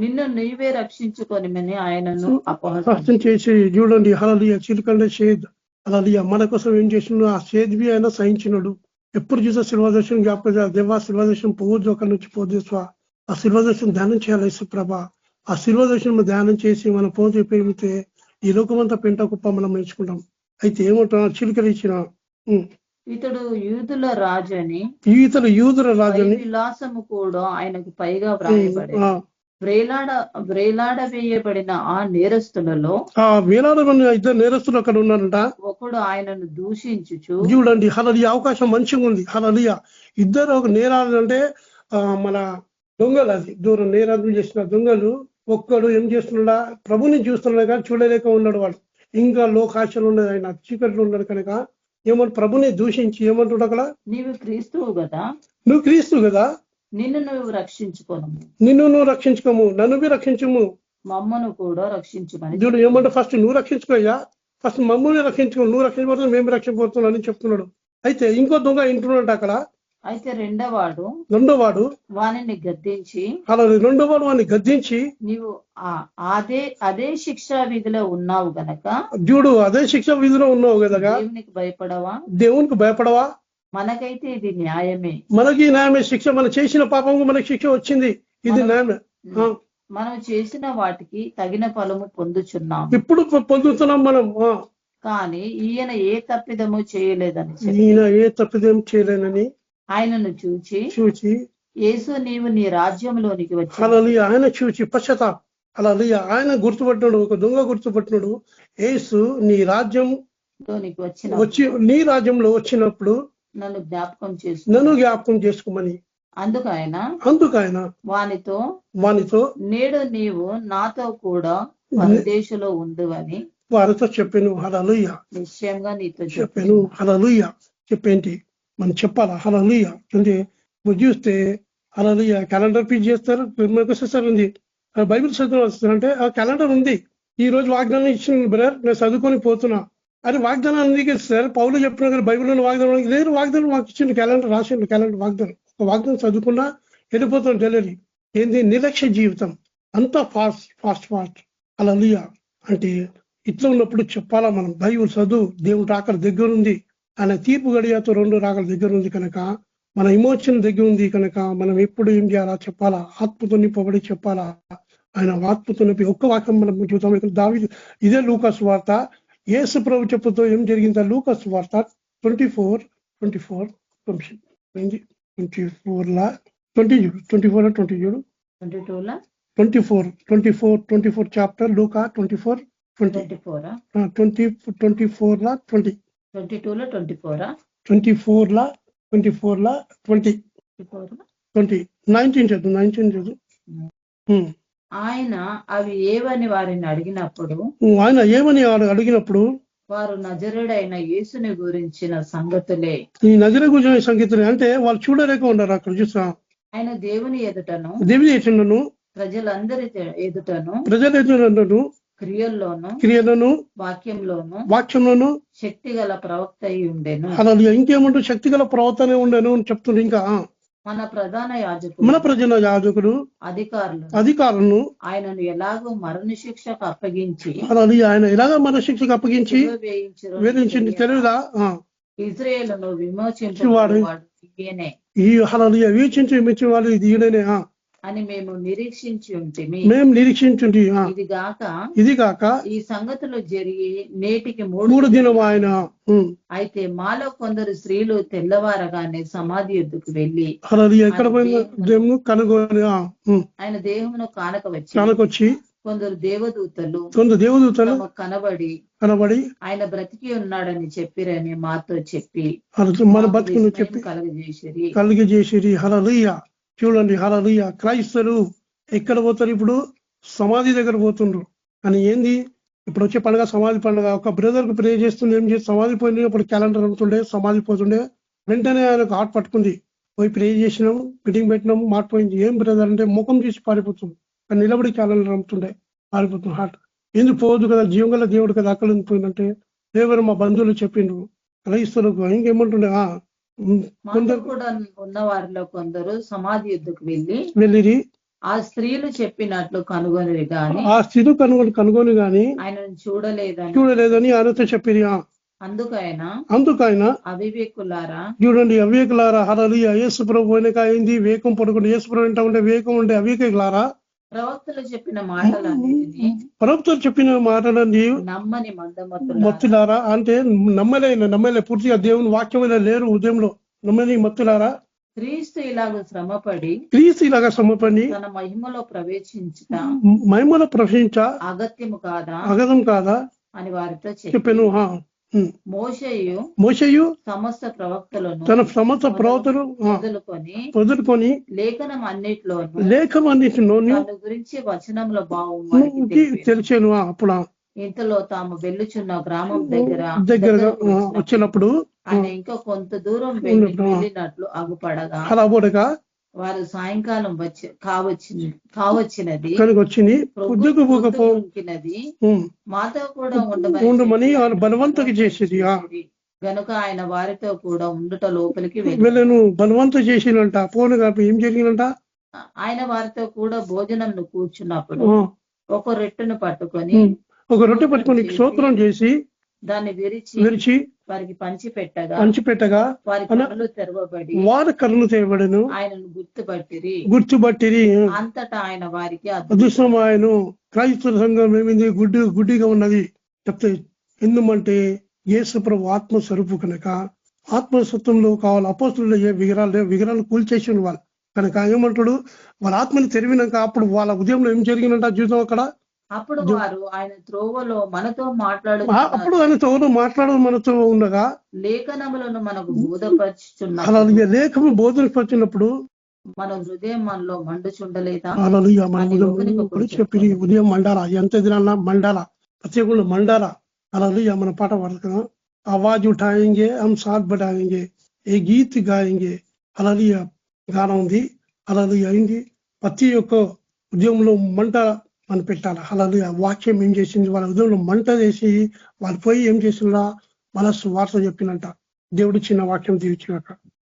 నిన్ను నీవే రక్షించుకొనిమని ఆయనను అపహాస్యం చేసి చూడండి. హల్లెలూయా. చిలుకంటే షేద్. హల్లెలూయా. మన కోసం ఏం చేసినాడు ఆ షేద్వి ఆయన సహించినాడు. ఎప్పుడు చూసా శిల్వదర్శనం జ్ఞాపకం దేవా శిల్వదర్శనం పోవద్దు అక్కడి నుంచి పోదేస్వా. ఆ శిల్వదర్శనం ధ్యానం చేయాలి యేసుప్రభ. ఆ శిల్వదర్శనం ధ్యానం చేసి మనం పోతే పెరిగితే ఈ లోకమంతా పెంట కుప్ప మనం ఎంచుకుంటాం. అయితే ఏమంటున్నా చిలుకలు ఇచ్చిన ఇతడు యూదుల రాజని విలాసము కూడా ఆయనకు పైగా వ్రాయబడి వ్రేలాడవేయబడిన ఆ నేరస్తులలో ఇద్దరు నేరస్తులు అక్కడ ఉన్నారంట. ఒకడు ఆయనను దూషించుచు చూడండి. హల్లెలూయా. అవకాశం మంచిగా ఉంది. హల్లెలూయా. ఇద్దరు ఒక నేరాలు అంటే మన దొంగలు, అది దూరం నేరాలు చేసిన దొంగలు. ఒక్కడు ఏం చేస్తున్నాడా ప్రభుని చూస్తున్నాడు కానీ చూడలేక ఉన్నాడు. వాడు ఇంకా లోకాశలు ఉన్నది, ఆయన చీకట్లు ఉన్నాడు కనుక ఏమంటు ప్రభుని దూషించి ఏమంటుడు అక్కడ నువ్వు క్రీస్తువు కదా నిన్ను నువ్వు రక్షించుకోము, నన్ను రక్షించము, మమ్మను కూడా రక్షించుమని చూడు. ఏమంటే ఫస్ట్ నువ్వు రక్షించుకోయ్యా, ఫస్ట్ మమ్మల్ని రక్షించుకో, నువ్వు రక్షించబడుతుంది మేము రక్షించబడుతున్నాం అని చెప్తున్నాడు. అయితే ఇంకో దొంగ ఇంటున్నాడు అక్కడ. అయితే రెండోవాడు వానిని గద్దించి నీవు అదే శిక్షా విధిలో ఉన్నావు గనక చూడు, అదే శిక్షా విధిలో ఉన్నావు కదా, దేవునికి భయపడవా? మనకైతే ఇది న్యాయమే, మనకి న్యాయమే శిక్ష. మనం చేసిన పాపంకు మనకి శిక్ష వచ్చింది, ఇది న్యాయమే. మనం చేసిన వాటికి తగిన ఫలము పొందుచున్నాం, ఇప్పుడు పొందుతున్నాం మనం. కానీ ఈయన ఏ తప్పిదము చేయలేనని ఆయనను చూచి యేసు నీవు నీ రాజ్యంలోనికి వచ్చి ఆయన చూచి పశ్చాత్తాపం. అలా ఆయన గుర్తుపట్టినాడు, ఒక దొంగ గుర్తుపట్టినాడు. యేసు నీ రాజ్యంలోనికి వచ్చి నీ రాజ్యంలో వచ్చినప్పుడు నన్ను జ్ఞాపకం చేసుకోమని. అందుకు ఆయన వానితో నేడు నీవు నాతో కూడా పరదేశంలో ఉండువని వారితో చెప్పాను. హల్లెలూయా. నిశ్చయంగా నీతో చెప్పాను. హల్లెలూయా. చెప్పేంటి మనం చెప్పాలా. హల్లెలూయా. అంటే చూస్తే హల్లెలూయా క్యాలెండర్ పీస్ చేస్తారు, మెసేస్తారు ఉంది. బైబిల్ చదువు అంటే ఆ క్యాలెండర్ ఉంది. ఈ రోజు వాగ్దానం ఇచ్చిన బ్రదర్, నేను చదువుకొని పోతున్నా అది వాగ్దానం అందుకే సార్. పౌలు చెప్పిన కదా బైబిల్లో వాగ్దానం లేదు, వాగ్దానం మాకు ఇచ్చింది, క్యాలెండర్ రాసిండు, క్యాలెండర్ వాగ్దానం. వాగ్దానం చదువుకున్నా వెళ్ళిపోతాం డెలివరీ. ఏంది నిర్లక్ష్య జీవితం అంతా ఫాస్ట్ హల్లెలూయా. అంటే ఇట్లా ఉన్నప్పుడు చెప్పాలా మనం, బైబిల్ చదువు, దేవుడు రాకల దగ్గర ఉంది, ఆయన తీర్పు గడియాతో 2 రాకల దగ్గర ఉంది కనుక, మన ఇమోషన్ దగ్గర ఉంది కనుక మనం ఎప్పుడు ఏం చేయాలా చెప్పాలా, ఆత్మతో నింపబడి చెప్పాలా. ఆయన ఆత్మతో నింపి ఒక్క వాక్యం మనం చూద్దాం. దావీదు, ఇదే లూకాసు వార్త, యేసు ప్రభు చెప్పుతో ఏం జరిగిందా, లూకాసు వార్త 24 చాప్టర్ లూకా 24 19 చదువు. ఆయన అవి ఏవని వారిని అడిగినప్పుడు, వారు నజరుడైన యేసుని గురించిన సంగతులే. ఈ నజరు గురించిన సంగతులే అంటే వాళ్ళు చూడలేక ఉన్నారు. అక్కడ చూసా ఆయన దేవుని ఎదుటను ప్రజలందరి ఎదుటను క్రియల్లోను వాక్యంలోను శక్తి గల ప్రవక్త అయి ఉండెను. అలా ఇంకేముంటూ శక్తి గల ప్రవక్తనే ఉండేను అని చెప్తుంది. ఇంకా మన ప్రధాన యాజకుడు అధికారులను ఆయనను ఎలాగో మరణశిక్షకు అప్పగించి వేధించింది తెలియదా, ఇజ్రాయేలును విమోచించువాడు వీక్షించేవాడు ఇది ఈయననే అని మేము నిరీక్షించి ఉంటిమి. ఇది గాక ఈ సంగతులు జరిగి నేటికి 3 దినం ఆయన. అయితే మాలో కొందరు స్త్రీలు తెల్లవారగానే సమాధి ఎద్దుకు వెళ్ళి ఎక్కడ కనుగొని ఆయన దేహమును కానకొచ్చి కొందరు దేవదూతలు కనబడి ఆయన బ్రతికి ఉన్నాడని చెప్పిరని మాతో చెప్పి మన బతుకును చెప్పి కలిగజేసిరి. హల్లెలూయా. చూడండి, హల్లెలూయా. క్రైస్తవులు ఎక్కడ పోతారు ఇప్పుడు? సమాధి దగ్గర పోతుండ్రు. అని ఏంది ఇప్పుడు వచ్చే పండుగ సమాధి పండుగ. ఒక బ్రదర్ కు ప్రే చేస్తుంది, ఏం చేసి సమాధి పోయింది. అప్పుడు క్యాలెండర్ అమ్ముతుండే, సమాధి పోతుండే. వెంటనే ఆయనకు హార్ట్ పట్టుకుంది, పోయి ప్రే చేసినాం, మీటింగ్ పెట్టినాం, మాట్లాడింది. ఏం బ్రదర్ అంటే ముఖం తీసి పారిపోతుంది. కానీ నిలబడి క్యాలెండర్ అమ్ముతుండే, పారిపోతుంది హార్ట్. ఎందుకు పోవద్దు కదా, జీవం గల దేవుడు కదా, అక్కడ పోయిందంటే ఎవరు మా బంధువులు చెప్పిండ్రు. క్రైస్తవులకు ఇంకేమంటుండే, కొందరు కూడా ఉన్న వారిలో కొందరు సమాధి యుద్ధకు వెళ్ళి ఆ స్త్రీలు చెప్పినట్లు కనుగొని గాని ఆయనను చూడలేదని ఆయనతో చెప్పిరి. అందుకైనా అవివేకులారా, చూడండి అవివేకులారా. హల్లెలూయా. యేసు ప్రభు వెనక అయింది వేగం పడుకుంటే, యేసు ప్రభు వెంట ఉండే వేగం ఉండే అవివేకులారా, ప్రవక్తలు చెప్పిన మాటలన్నీ నమ్మని మత్తులారా. అంటే నమ్మలే పూర్తిగా దేవుని వాక్యమైన లేరు ఉదయంలో. నమ్మని మత్తులారా, క్రీస్తు ఇలాగా శ్రమపడి తన మహిమలో ప్రవేశించ అగత్యం కాదా అని వారితో చెప్పాను. మోషేయు సమస్త ప్రవక్తలను తన సమస్త ప్రవక్తలు వదులుకొని లేఖనం అన్నిటిలోని గురించి వచనంలో బాగుంది తెలిసాను. అప్పుడు ఇంతలో తాము వెళ్ళుచున్న గ్రామం దగ్గర వచ్చినప్పుడు ఆయన ఇంకా కొంత దూరం వెళ్ళినట్లు అగుపడగా వారు సాయంకాలం కావచ్చినది మాతో కూడా ఉండమని బలవంతం చేసేది. గనుక ఆయన వారితో కూడా ఉండుట లోపలికి వెళ్ళను బలవంతం చేసినంట. పోనుగా ఏం జరిగిందంట, ఆయన వారితో కూడా భోజనం కూర్చున్నప్పుడు ఒక రొట్టెను పట్టుకొని స్తోత్రం చేసి దాన్ని విరిచి వారికి పంచిపెట్టగా వారి కన్నులు తెరవబడి వారి కన్నులు తెరవబడను, ఆయనను గుర్తుపట్టిరి. అంతటా ఆయన వారికి అదృష్టం. ఆయన క్రైస్తవ సంఘం ఏమైంది, గుడ్డిగా ఉన్నది చెప్తే. ఎందుకంటే యేసు ప్రభు ఆత్మస్వరూపు కనుక ఆత్మస్వత్వంలో కావాలి. అపోస్తులు ఏ విగ్రహాలు కూల్చేసిన వాళ్ళు కనుక ఏమంటాడు, వాళ్ళ ఆత్మని తెరివినాక అప్పుడు వాళ్ళ ఉదయంలో ఏం జరిగినంట చూద్దాం. అక్కడ అప్పుడు వారు ఆయన త్రోవలో మనతో మాట్లాడడం మనతో ఉండగా లేఖనములను మనకు బోధపరుచుచున్నారు. లేఖము బోధపరిచినప్పుడు మన హృదయం మనలో మండుచుండలేదా? చెప్పి ఉదయం మండాలా, ఎంత దినాల మండాలా, ప్రత్యేకంగా మండాలా. అలా మన పాట పడుతున్నాం. ఆవాజ్ ఉఠాయింగే హమ్ సాత్ బటాయింగే. ఏ గీత్ గాయంగే హల్లెలూయ గానం ఉంది. హల్లెలూయ అయింది. ప్రతి ఒక్క ఉద్యమంలో మంట మనం పెట్టాలి. హల్లెలూయ వాక్యం ఏం చేసింది, వాళ్ళ ఉదయంలో మంట చేసి వాళ్ళు పోయి ఏం చేసిందా మనస్సు వార్త చెప్పినంట. దేవుడు చిన్న వాక్యం దీవించినాక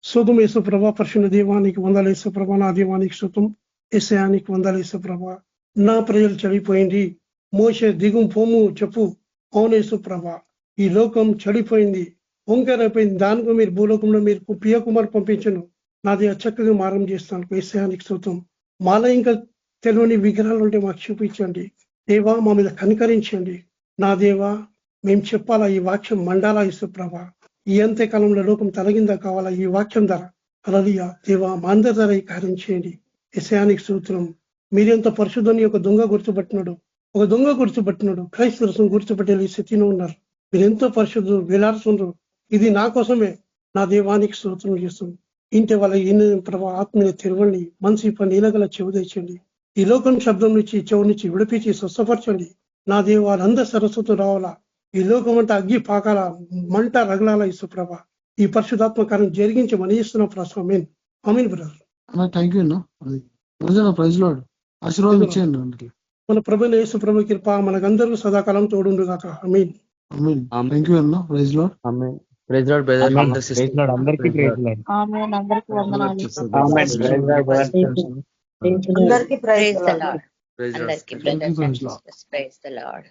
శోతం యేసు ప్రభా, పరిశుద్ధ దేవానికి వందలు యేసు ప్రభా, నా దేవానికి శోతం యేసయానికి వందలు యేసు ప్రభా. నా ప్రజలు చెడిపోయింది, మోసే దిగుం పోము చెప్పు. అవును యేసు ప్రభా, ఈ లోకం చెడిపోయింది, వంకరైపోయింది, దానికి మీరు భూలోకంలో మీరు ప్రియకుమార్ పంపించను, నాది చక్కగా మారం చేస్తాను. యేసయానికి శోతం. మాలో ఇంకా తెలియని విగ్రహాలు ఉంటే మాకు చూపించండి దేవా, మా మీద కనికరించండి. నా దేవా, మేము చెప్పాలా ఈ వాక్యం మండాలా యేసు ప్రభా. ఈ అంత్యకాలంలో లోకం తొలగిందా కావాలా ఈ వాక్యం ధర. హల్లెలూయా దేవా, మా అందరి ధర ఈ కార్యం చేయండి. యేసయానికి స్తోత్రం. మీరెంత పరిశుద్ధాన్ని ఒక దొంగ గుర్తుపట్టినాడు, క్రైస్తవ గుర్తుపట్టే స్థితిలో ఉన్నారు. మీరెంతో పరిశుద్ధులు, వేలాడుతున్నారు. ఇది నా కోసమే. నా దేవానికి స్తోత్రం చేస్తుంది. ఇంటి వాళ్ళ ప్రభా ఆత్మీయ తెరవండి, మనసు పని నీలగల చెవి తెచ్చండి. ఈ లోకం శబ్దం నుంచి చెవు నుంచి విడిపించి స్వస్థపరచండి. నా దేవ వాళ్ళందరూ సరస్వతం రావాలా. ఈ లోకం అంటే అగ్గి పాకాల, మంట రగలాల యేసుప్రభ. ఈ పరిశుధాత్మ కార్యం జరిగించమని ఇస్తున్నాం ప్రశ్న. Amen brother. Thank you. Praise Lord. ఆశీర్వాదం ఇచ్చేయండి. మన ప్రభువైన యేసు ప్రభు కృప మనకందరూ సదాకాలం తోడుండు గాక. ఆమేన్. థ్యాంక్ యూ అన్న. Praise Lord. Praise Lord brother. అందరికీ ప్రైజ్ లార్డ్. ఆమేన్. అందరికీ వందనాలు. అందరికీ అందరికీ ప్రైజ్ ది లార్డ్. అందరికీ ప్రైజ్ ది లార్డ్.